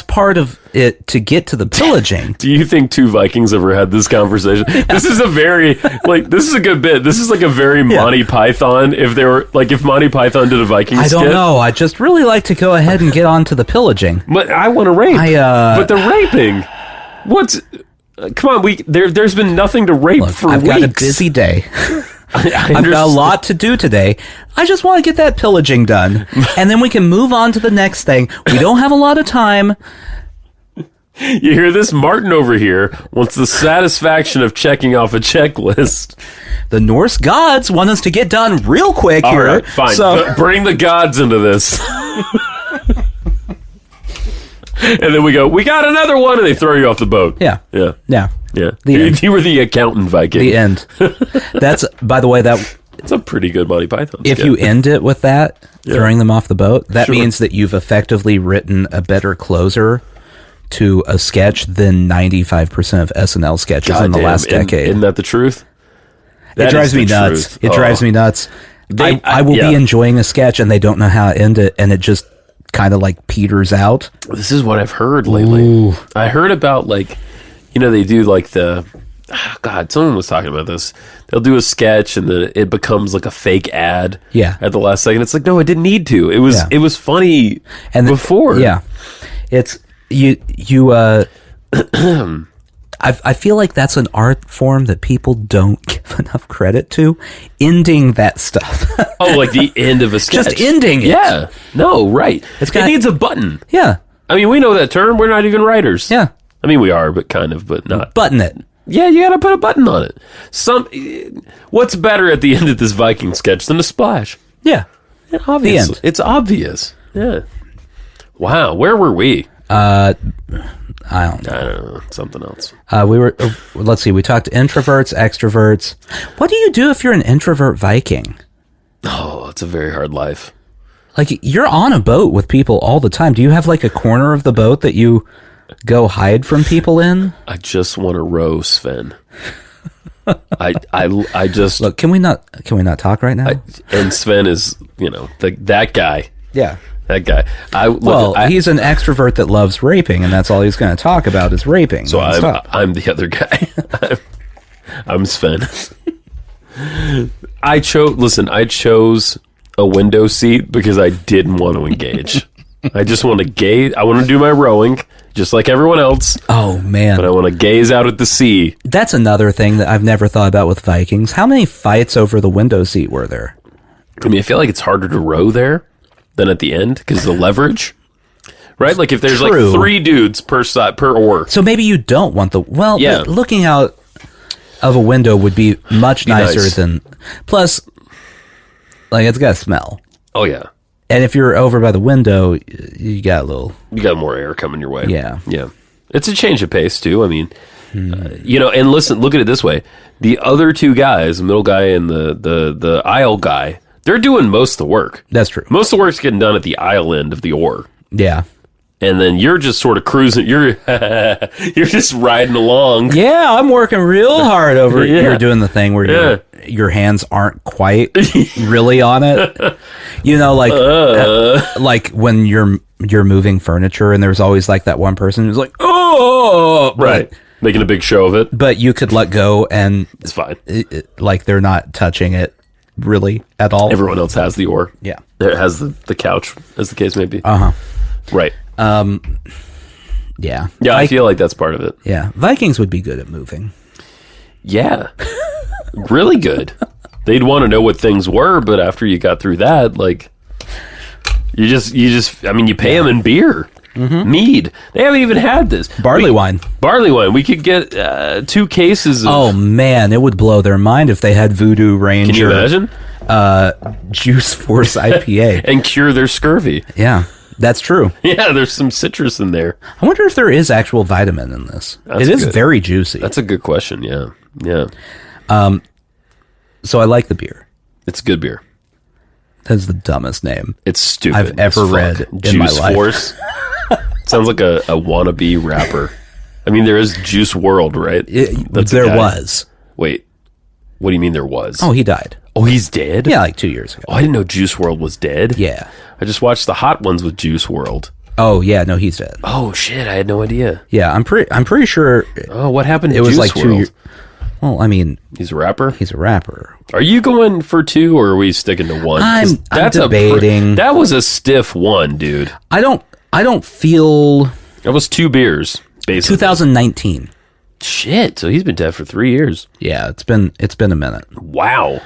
part of it to get to the pillaging. Do you think 2 Vikings ever had this conversation? Yeah. This is a very, this is a good bit. This is like a very Monty Python. If they were, if Monty Python did a Viking skit. I don't know. I just really like to go ahead and get on to the pillaging. But I want to rape. But the raping. What's... come on, there's been nothing to rape for weeks. I've got a busy day. I've got a lot to do today. I just want to get that pillaging done. And then we can move on to the next thing. We don't have a lot of time. You hear this? Martin over here wants the satisfaction of checking off a checklist. The Norse gods want us to get done real quick here. All right, fine. So bring the gods into this. And then we got another one, and they throw you off the boat. Yeah. The end. You were the accountant Viking. The end. That's, by the way, it's a pretty good Monty Python skit. If you end it with that, throwing them off the boat, that means that you've effectively written a better closer to a sketch than 95% of SNL sketches in the last decade. Isn't that the truth? It drives me nuts. It drives me nuts. I will be enjoying a sketch, and they don't know how to end it, and it just kind of peters out. This is what I've heard lately. Ooh. I heard about they do someone was talking about this. They'll do a sketch and then it becomes like a fake ad. Yeah. At the last second, it's like, no, it didn't need to. It was funny and before. It's I feel like that's an art form that people don't give enough credit to. Ending that stuff. Oh, like the end of a sketch. Just ending it. Yeah. No, right. It needs a button. Yeah. I mean, we know that term. We're not even writers. Yeah. I mean, we are, but kind of, but not. Button it. Yeah, you gotta put a button on it. What's better at the end of this Viking sketch than a splash? Yeah. Obvious. The end. It's obvious. Yeah. Wow. Where were we? I don't know. Something else. We were, let's see, we talked introverts, extroverts. What do you do if you're an introvert Viking? Oh, it's a very hard life. You're on a boat with people all the time. Do you have a corner of the boat that you go hide from people in? I just want to row Sven. I just look. Can we not talk right now? And Sven is, that guy. Yeah. That guy. He's an extrovert that loves raping, and that's all he's going to talk about is raping. So I'm the other guy. I'm Sven. I chose a window seat because I didn't want to engage. I just want to gaze. I want to do my rowing just like everyone else. Oh, man. But I want to gaze out at the sea. That's another thing that I've never thought about with Vikings. How many fights over the window seat were there? I mean, I feel like it's harder to row there than at the end because the leverage, right? If there's 3 dudes per side per oar. So maybe you don't want looking out of a window would be much nicer than. Plus, it's got to smell. Oh yeah. And if you're over by the window, you got more air coming your way. Yeah. Yeah. It's a change of pace too. I mean, and listen, look at it this way: the other 2 guys, the middle guy and the aisle guy. They're doing most of the work. That's true. Most of the work's getting done at the aisle end of the oar. Yeah. And then you're just sort of cruising. You're just riding along. Yeah, I'm working real hard over. You're doing the thing where your hands aren't quite really on it. Like when you're moving furniture, and there's always that one person who's like, oh, right. making a big show of it. But you could let go and it's fine. Like they're not touching it really at all. Everyone else has the oar. Yeah. It has the couch, as the case may be. Right. Yeah. Yeah, I feel like that's part of it. Yeah. Vikings would be good at moving. Yeah. Really good. They'd want to know what things were, but after you got through that, like, you just, I mean, you pay them in beer. Mead. They haven't even had this. Barley wine. We could get 2 cases of... Oh, man. It would blow their mind if they had Voodoo Ranger. Can you imagine? Juice Force IPA. And cure their scurvy. Yeah. That's true. Yeah, there's some citrus in there. I wonder if there is actual vitamin in this. It is very juicy. That's a good question, yeah. Yeah. So I like the beer. It's good beer. That's the dumbest name It's stupid I've ever read in my Juice life. Force. Sounds like a wannabe rapper. I mean, there is Juice World, right? There was. Wait, what do you mean there was? Oh, he died. Oh, he's dead? Yeah, like 2 years ago. Oh, I didn't know Juice World was dead. Yeah. I just watched the hot ones with Juice World. Oh, yeah, no, he's dead. Oh shit, I had no idea. Yeah, I'm pretty sure. Oh, what happened to it was Juice like World? 2 years. Well, I mean, he's a rapper. He's a rapper. Are you going for 2 or are we sticking to 1? I'm debating. That was a stiff 1, dude. I don't feel. That was 2 beers, basically. 2019. Shit. So he's been dead for 3 years. Yeah, it's been a minute. Wow.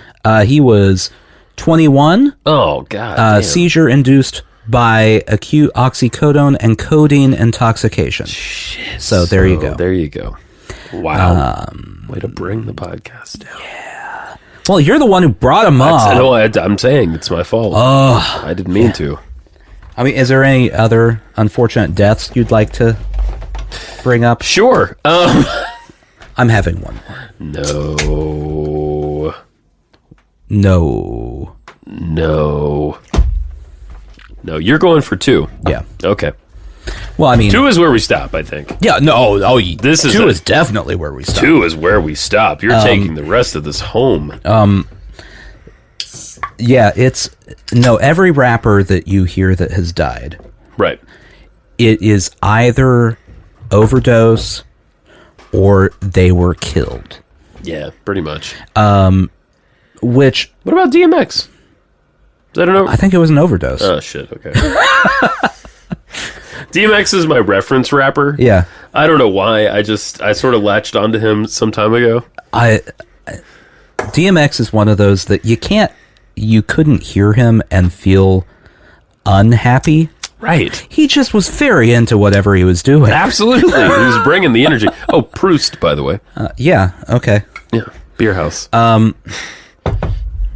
He was 21. Oh god. Seizure induced by acute oxycodone and codeine intoxication. Shit. So there you go. There you go. Wow. Way to bring the podcast down. Yeah. Well, you're the one who brought him up. No, I'm saying it's my fault. I didn't mean to. I mean, is there any other unfortunate deaths you'd like to bring up? Sure. I'm having one more. No, you're going for 2. Yeah. Okay. Well, I mean, 2 is where we stop, I think. Yeah, no. Oh, this is 2 is definitely where we stop. 2 is where we stop. You're taking the rest of this home. Yeah, every rapper that you hear that has died. Right. It is either overdose or they were killed. Yeah, pretty much. Which... What about DMX? Is that an overdose? I think it was an overdose. Oh, shit, okay. DMX is my reference rapper. Yeah. I don't know why. I sort of latched onto him some time ago. DMX is one of those that you couldn't hear him and feel unhappy. Right. He just was very into whatever he was doing. Absolutely. He was bringing the energy. Oh, Proust, by the way. Yeah, okay. Yeah, beer house.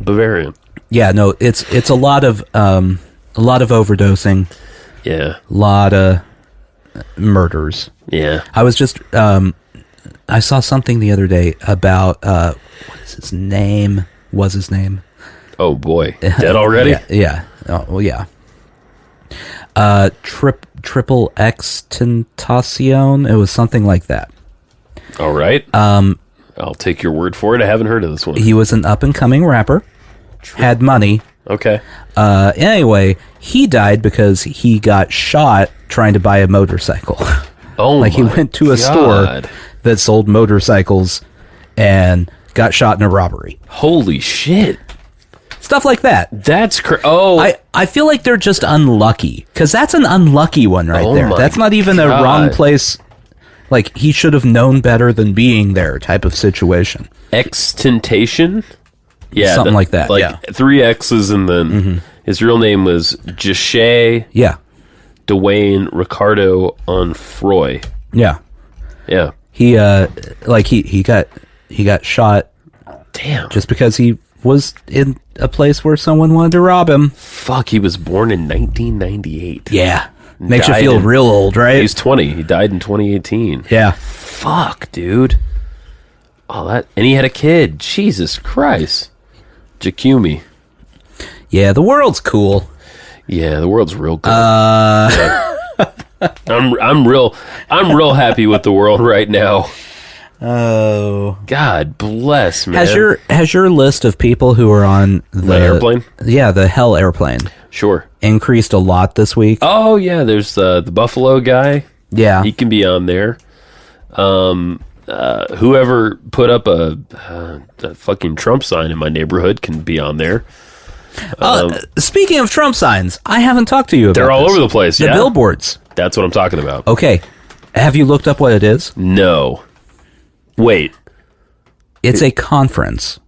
Bavarian. Yeah, no, it's a lot of overdosing. Yeah. A lot of murders. Yeah. I was just I saw something the other day about what is his name? Was his name? Oh boy. Dead already? Yeah. Oh, well, yeah. Triple X Tentacion. It was something like that. All right. I'll take your word for it. I haven't heard of this one. He was an up and coming rapper. Had money. Okay. Anyway, he died because he got shot trying to buy a motorcycle. Oh, like he went to a store that sold motorcycles and got shot in a robbery. Holy shit. Stuff like that. That's I feel like they're just unlucky because that's an unlucky one right there. That's not even a wrong place. Like he should have known better than being there type of situation. Extentation? Yeah, something like that. Like 3 X's and then his real name was Jachet. Yeah. Dwayne Ricardo Onfroy. Yeah. Yeah. He got shot. Damn. Just because he was in a place where someone wanted to rob him. Fuck, he was born in 1998. Yeah. Makes you feel real old, right? He's 20. He died in 2018. Yeah. Fuck, dude. Oh, and he had a kid. Jesus Christ. Jakumi. Yeah, the world's cool. Yeah, the world's real cool. Yeah. I'm real happy with the world right now. Oh, God bless, man. Has your list of people who are on the airplane? Yeah, the Hell airplane. Sure. Increased a lot this week. Oh yeah, there's the Buffalo guy. Yeah, he can be on there. whoever put up a fucking Trump sign in my neighborhood can be on there. Speaking of Trump signs, I haven't talked to you about They're all this. over the place, The billboards. That's what I'm talking about. Okay. Have you looked up what it is? No. Wait. It's a conference.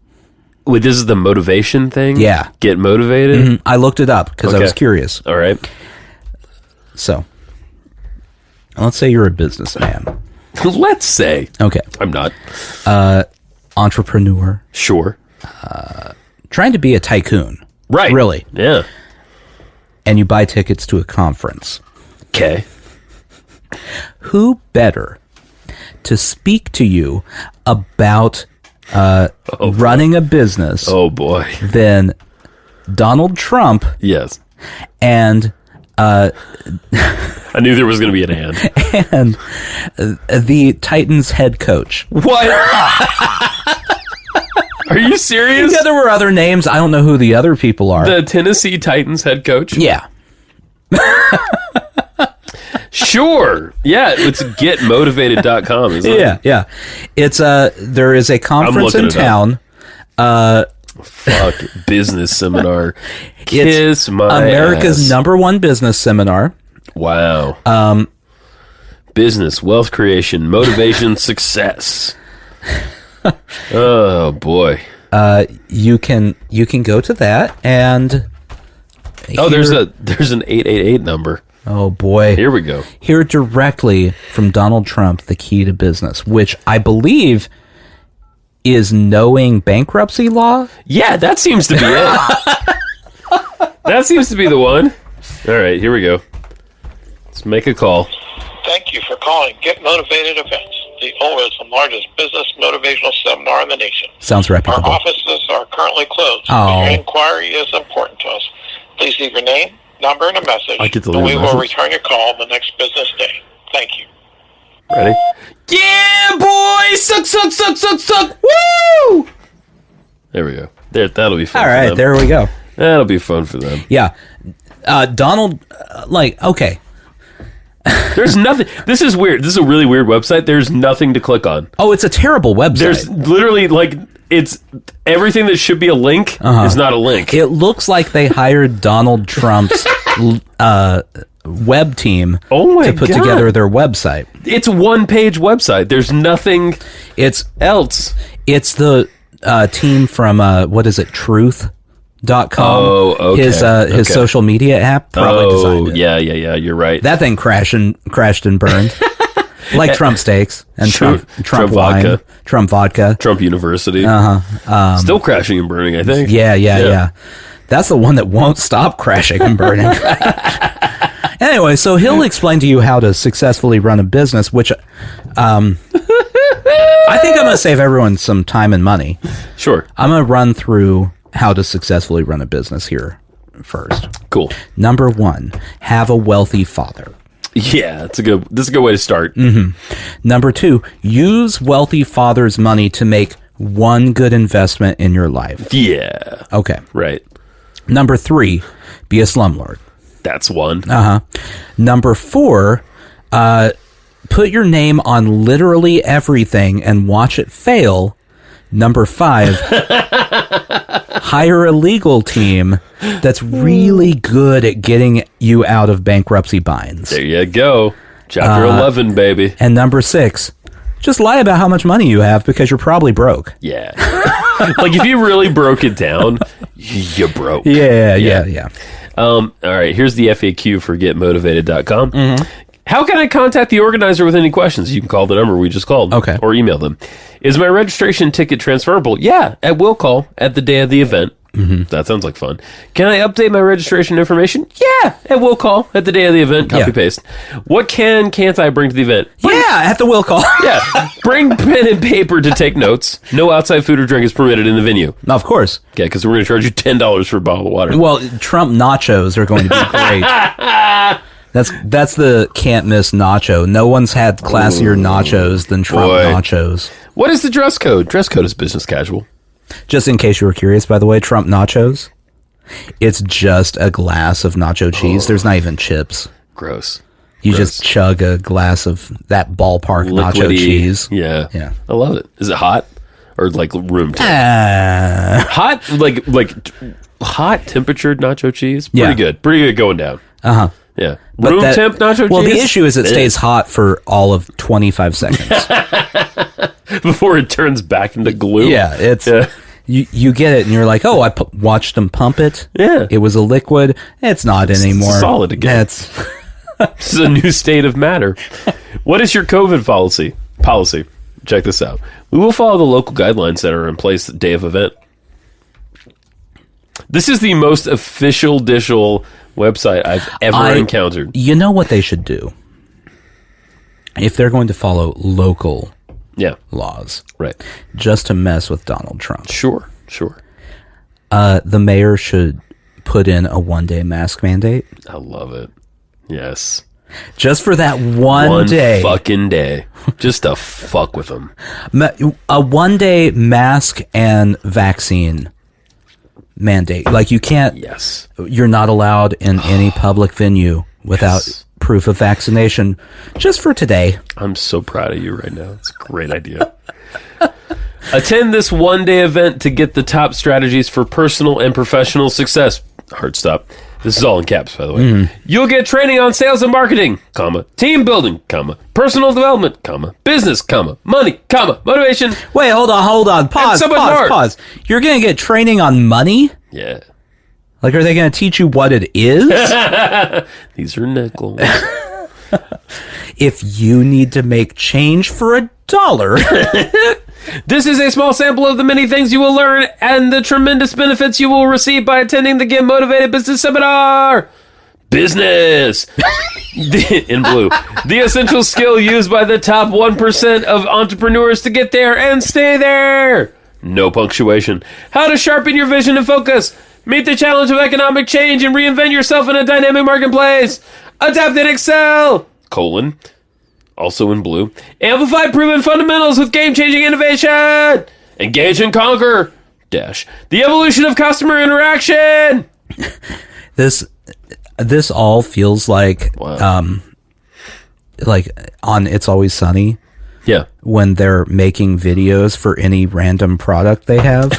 Wait, this is the motivation thing? Yeah. Get motivated? Mm-hmm. I looked it up because I was curious. All right. So, let's say you're a businessman. Let's say. Okay. I'm not. Entrepreneur. Sure. Trying to be a tycoon. Right. Really. Yeah. And you buy tickets to a conference. Okay. Who better to speak to you about running a business than Donald Trump? Yes. And I knew there was going to be an and the Titans head coach. What? Are you serious? Yeah, there were other names. I don't know who the other people are. The Tennessee Titans head coach? Yeah. Sure. Yeah, it's getmotivated.com, isn't it? Yeah, yeah. It's there is a conference in town. Fuck, business seminar. Kiss my America's ass. #1 business seminar. Wow. Business, wealth creation, motivation, success. Oh boy. You can go to that and there's an 888 number. Oh boy. Here we go. Hear directly from Donald Trump the key to business, which I believe is knowing bankruptcy law. Yeah, that seems to be it. That seems to be the one. All right, here we go. Let's make a call. Thank you for calling Get Motivated Events, the oldest and largest business motivational seminar in the nation. Sounds reputable. Our offices are currently closed. Oh. Your inquiry is important to us. Please leave your name, number, and a message, I get to and leave we a will message? return your call the next business day. Thank you. Ready? Yeah, boy! Suck! Woo! There we go. That'll be fun. All for right, them. there we go. That'll be fun for them. Yeah. Donald, okay. There's nothing. This is weird. This is a really weird website. There's nothing to click on. Oh, it's a terrible website. There's literally it's everything that should be a link is not a link. It looks like they hired Donald Trump's web team to put together their website. It's a one-page website. There's nothing else. It's the team from, what is it, Truth.com? Oh, okay. His social media app probably designed it. Yeah, you're right. That thing crashed and burned. Like Trump steaks and Trump wine, vodka. Trump vodka. Trump University. Still crashing and burning, I think. Yeah. That's the one that won't stop crashing and burning. Anyway, so he'll explain to you how to successfully run a business, which I think I'm going to save everyone some time and money. Sure. I'm going to run through how to successfully run a business first. Cool. Number 1, have a wealthy father. Yeah, this is a good way to start. Mm-hmm. Number 2, use wealthy father's money to make one good investment in your life. Yeah. Okay. Right. Number 3, be a slumlord. That's one. Number 4, put your name on literally everything and watch it fail. Number 5, hire a legal team that's really good at getting you out of bankruptcy binds. There you go. Chapter 11, baby. And number 6, just lie about how much money you have because you're probably broke. Yeah. Like if you really broke it down, you broke. Yeah. All right, here's the FAQ for getmotivated.com. Mm-hmm. How can I contact the organizer with any questions? You can call the number we just called. Okay. Or email them. Is my registration ticket transferable? Yeah, at will call at the day of the event. Mm-hmm. That sounds like fun. Can I update my registration information? Yeah, at will call at the day of the event. Copy paste. What can't I bring to the event? At the will call. Yeah, bring pen and paper to take notes. No outside food or drink is permitted in the venue. Of course. Okay, because we're going to charge you $10 for a bottle of water. Well, Trump nachos are going to be great. That's the can't miss nacho. No one's had classier nachos than Trump nachos. What is the dress code? Dress code is business casual. Just in case you were curious, by the way, Trump nachos, it's just a glass of nacho cheese. There's not even chips. Gross. You just chug a glass of that ballpark nacho cheese. Yeah. Yeah. I love it. Is it hot? Or like room temp? Hot, like hot temperatured nacho cheese? Pretty good. Pretty good going down. Uh-huh. Yeah. Room temp nacho cheese? Well, the issue is it stays hot for all of 25 seconds. Before it turns back into glue? Yeah, it's... Yeah. You get it, and you're like, oh, I watched them pump it. Yeah. It was a liquid. It's not anymore. It's solid again. This is a new state of matter. What is your COVID policy? Check this out. We will follow the local guidelines that are in place the day of event. This is the most official website I've ever encountered. You know what they should do? If they're going to follow local laws. Right. Just to mess with Donald Trump. Sure. The mayor should put in a 1-day mask mandate. I love it. Yes. Just for that one day. Fucking day. Just to fuck with them. A 1-day mask and vaccine mandate. Like you can't. Yes. You're not allowed in any public venue without proof of vaccination. Just for today. I'm so proud of you right now. It's a great idea. Attend this 1-day event to get the top strategies for personal and professional success. Hard stop. This is all in caps, by the way. You'll get training on sales and marketing, team building, personal development, business, money, motivation. Wait, hold on. Pause. You're going to get training on money? Yeah. Like, are they going to teach you what it is? These are nickels. If you need to make change for $1. This is a small sample of the many things you will learn and the tremendous benefits you will receive by attending the Get Motivated Business Seminar. Business. In blue. The essential skill used by the top 1% of entrepreneurs to get there and stay there. No punctuation. How to sharpen your vision and focus. Meet the challenge of economic change and reinvent yourself in a dynamic marketplace. Adapt and excel. Also in blue. Amplify proven fundamentals with game-changing innovation. Engage and conquer. The evolution of customer interaction. This all feels like like on It's Always Sunny. Yeah. When they're making videos for any random product they have.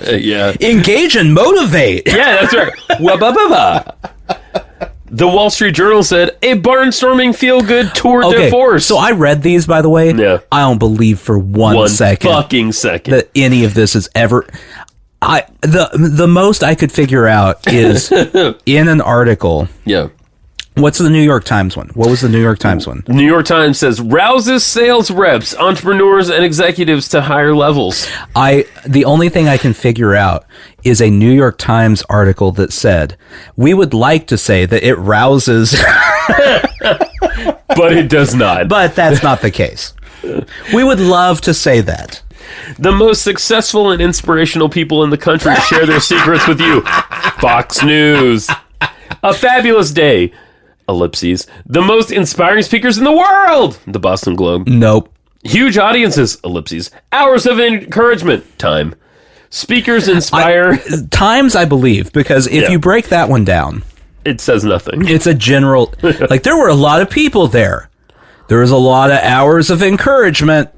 Yeah. Engage and motivate. Yeah, that's right. The Wall Street Journal said, a barnstorming feel-good tour de force. So I read these, by the way. Yeah. I don't believe for one second that any of this is ever... The most I could figure out is in an article... Yeah. What's the New York Times one? What was the New York Times one? The New York Times says, rouses sales reps, entrepreneurs, and executives to higher levels. The only thing I can figure out is a New York Times article that said, we would like to say that it rouses... But it does not. But that's not the case. We would love to say that. The most successful and inspirational people in the country share their secrets with you. Fox News. A fabulous day. Ellipses. The most inspiring speakers in the world. The Boston Globe. Nope. Huge audiences. Ellipses. Hours of encouragement. Time. Speakers inspire. Times, I believe, because if you break that one down, it says nothing. It's a general, like there were a lot of people there. There was a lot of hours of encouragement.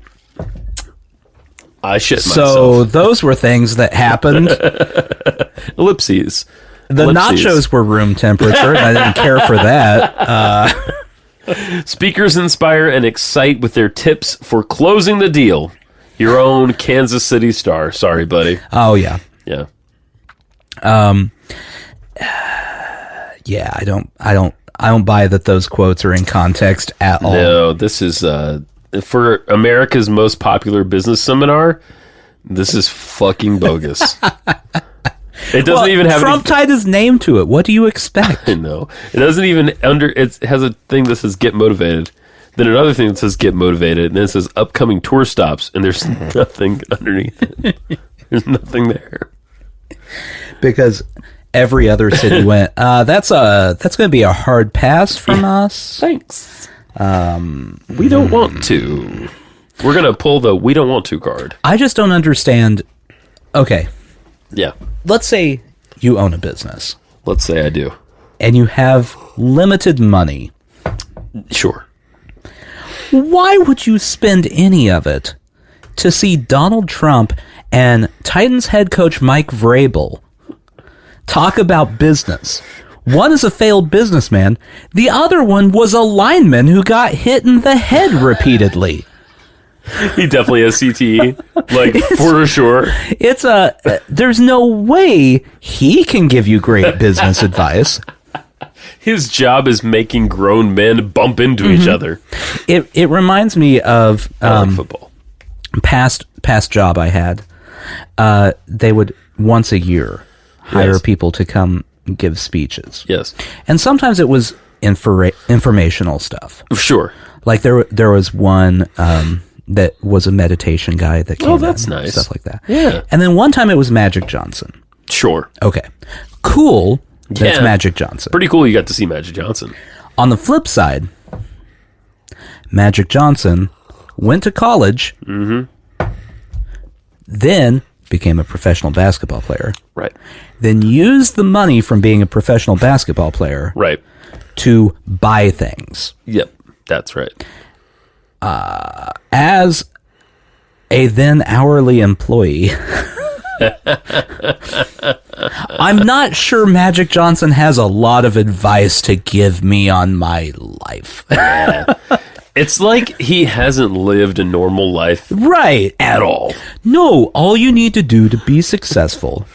I shit myself. So those were things that happened. Ellipses. The nachos were room temperature, and I didn't care for that. Speakers inspire and excite with their tips for closing the deal. Your own Kansas City star. Sorry, buddy. Oh, yeah. Yeah. Yeah, I don't buy that those quotes are in context at all. No, this is for America's most popular business seminar. This is fucking bogus. It doesn't even have Trump tied his name to it. What do you expect? I know. It doesn't even it has a thing that says get motivated. Then another thing that says get motivated, and then it says upcoming tour stops, and there's nothing underneath it. There's nothing there. Because every other city went, that's going to be a hard pass from us. Thanks. We don't want to. We're going to pull the we don't want to card. I just don't understand. Okay. Yeah. Let's say you own a business. Let's say I do. and you have limited money. Sure. Why would you spend any of it to see Donald Trump and Titans head coach Mike Vrabel talk about business? One is a failed businessman. The other one was a lineman who got hit in the head repeatedly. He definitely has CTE, for sure. There's no way he can give you great business advice. His job is making grown men bump into each other. It reminds me of football. Past job I had. They would once a year hire people to come give speeches. Yes, and sometimes it was informational stuff. Sure, like there was one that was a meditation guy that came. Oh, that's nice. Stuff like that. Yeah, and then one time it was Magic Johnson. Sure. Okay. Cool. That's Magic Johnson. Pretty cool you got to see Magic Johnson. On the flip side, Magic Johnson went to college, then became a professional basketball player. Right. Then used the money from being a professional basketball player to buy things. Yep, that's right. As a then hourly employee... I'm not sure Magic Johnson has a lot of advice to give me on my life. It's like he hasn't lived a normal life. Right. At all. No, all you need to do to be successful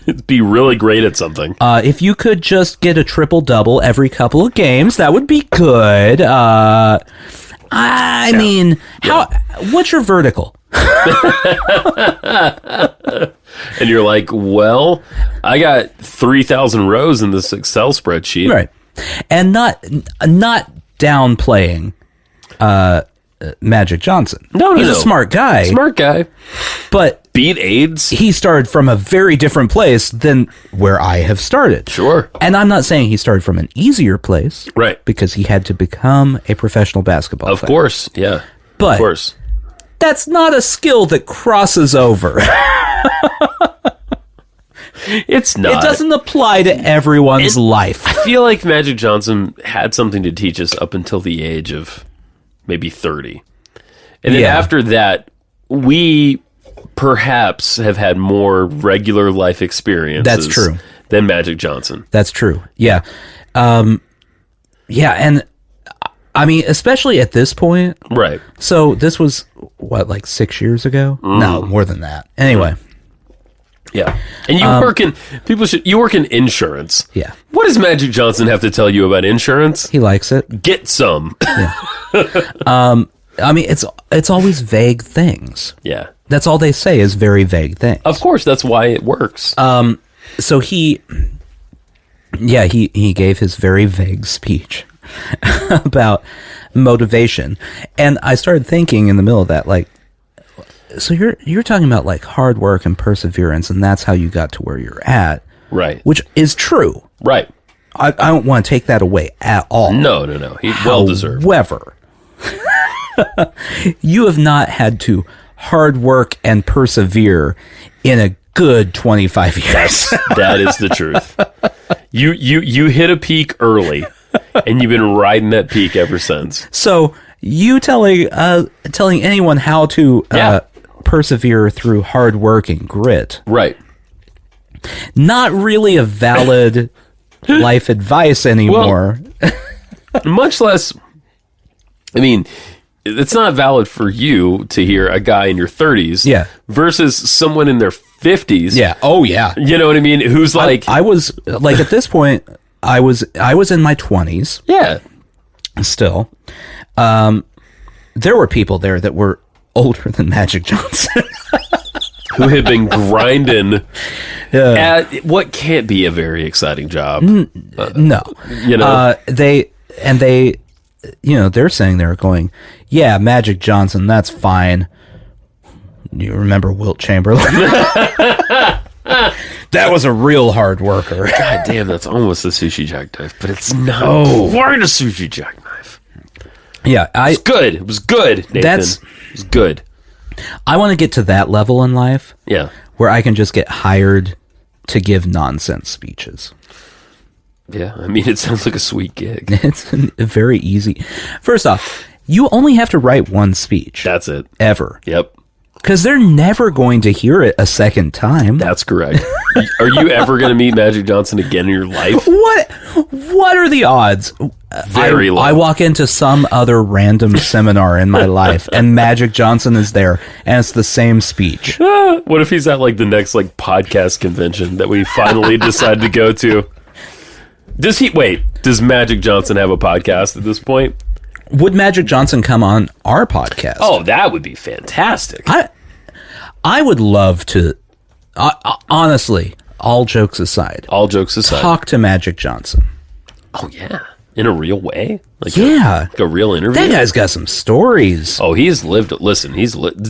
is be really great at something. If you could just get a triple-double every couple of games, that would be good. I mean, what's your vertical? And you're like, well, I got 3,000 rows in this Excel spreadsheet. Right. And not downplaying Magic Johnson. No, he's a smart guy. Smart guy. But beat AIDS. He started from a very different place than where I have started. Sure. And I'm not saying he started from an easier place. Right. Because he had to become a professional basketball player. Of course, yeah. But of course. That's not a skill that crosses over. It's not. It doesn't apply to everyone's life. I feel like Magic Johnson had something to teach us up until the age of maybe 30. And then after that, we perhaps have had more regular life experiences. That's true. Than Magic Johnson. That's true. Yeah. And I mean, especially at this point. Right. So this was, what, like 6 years ago? No, more than that. Anyway. Yeah. And you you work in insurance. Yeah. What does Magic Johnson have to tell you about insurance? He likes it. Get some. Yeah. I mean, it's always vague things. Yeah. That's all they say is very vague things. Of course, that's why it works. So he gave his very vague speech about motivation. And I started thinking in the middle of that, like, so you're talking about like hard work and perseverance, and that's how you got to where you're at. Right. Which is true. Right. I don't want to take that away at all. No. He's well deserved. However, you have not had to hard work and persevere in a good 25 years. That is the truth. You hit a peak early, and you've been riding that peak ever since. So you telling anyone how to persevere through hard work and grit, right? Not really a valid life advice anymore. Well, much less. I mean, it's not valid for you to hear a guy in your 30s versus someone in their 50s. Yeah. Oh, yeah. You know what I mean? Who's like... I was, like, at this point, I was in my 20s. Yeah. Still. There were people there that were older than Magic Johnson. Who had been grinding at what can't be a very exciting job. No. You know? They, you know, they're saying they're going, yeah, Magic Johnson, that's fine. You remember Wilt Chamberlain? That was a real hard worker. God damn, that's almost a sushi jackknife, but it's not quite a sushi jackknife. Yeah, it's good. It was good, Nathan. It was good. I want to get to that level in life. Yeah. Where I can just get hired to give nonsense speeches. Yeah, I mean, it sounds like a sweet gig. It's very easy. First off, you only have to write one speech. That's it. Ever. Yep. Because they're never going to hear it a second time. That's correct. Are you ever going to meet Magic Johnson again in your life? What are the odds? Very low. I walk into some other random seminar in my life, and Magic Johnson is there, and it's the same speech. What if he's at like the next like podcast convention that we finally decide to go to? Does Magic Johnson have a podcast at this point? Would Magic Johnson come on our podcast? Oh, that would be fantastic. I would love to, honestly, all jokes aside, talk to Magic Johnson. Oh, yeah. In a real way? Like like a real interview? That guy's got some stories. Oh, he's lived,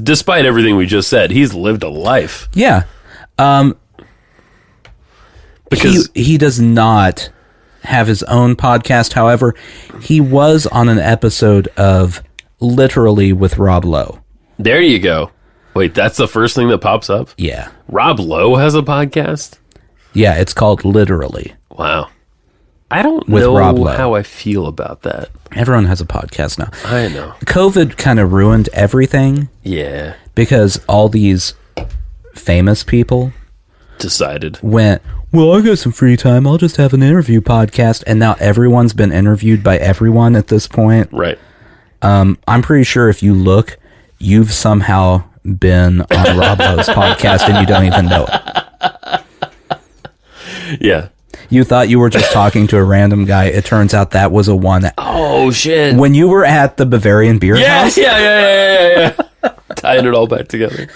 despite everything we just said, he's lived a life. Yeah. Because he does not have his own podcast. However, he was on an episode of Literally with Rob Lowe. There you go. Wait, that's the first thing that pops up? Yeah. Rob Lowe has a podcast? Yeah, it's called Literally. Wow. I don't know how I feel about that. Everyone has a podcast now. I know. COVID kind of ruined everything. Yeah. Because all these famous people went, well, I got some free time. I'll just have an interview podcast. And now everyone's been interviewed by everyone at this point. Right. I'm pretty sure if you look, you've somehow been on Rob Lowe's podcast and you don't even know it. Yeah. You thought you were just talking to a random guy. It turns out that was a one. Oh, shit. When you were at the Bavarian Beer House? Yeah. Tying it all back together.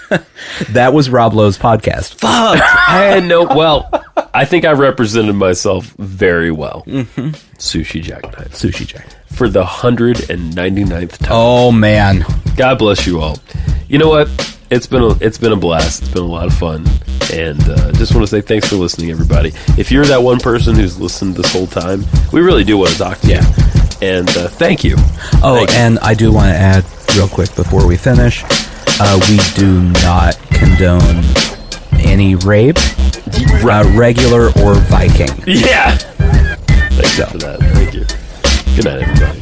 That was Rob Lowe's podcast. Fuck. I had no... Well, I think I represented myself very well. Mm-hmm. Sushi Jackknife. Sushi Jack. For the 199th time. Oh, man. God bless you all. You know what? It's been a blast. It's been a lot of fun. And just want to say thanks for listening, everybody. If you're that one person who's listened this whole time, we really do want to talk to you. And thank you. And I do want to add real quick before we finish, we do not condone any rape, regular or Viking. Yeah. Thanks for that. Thank you. Good night, everybody.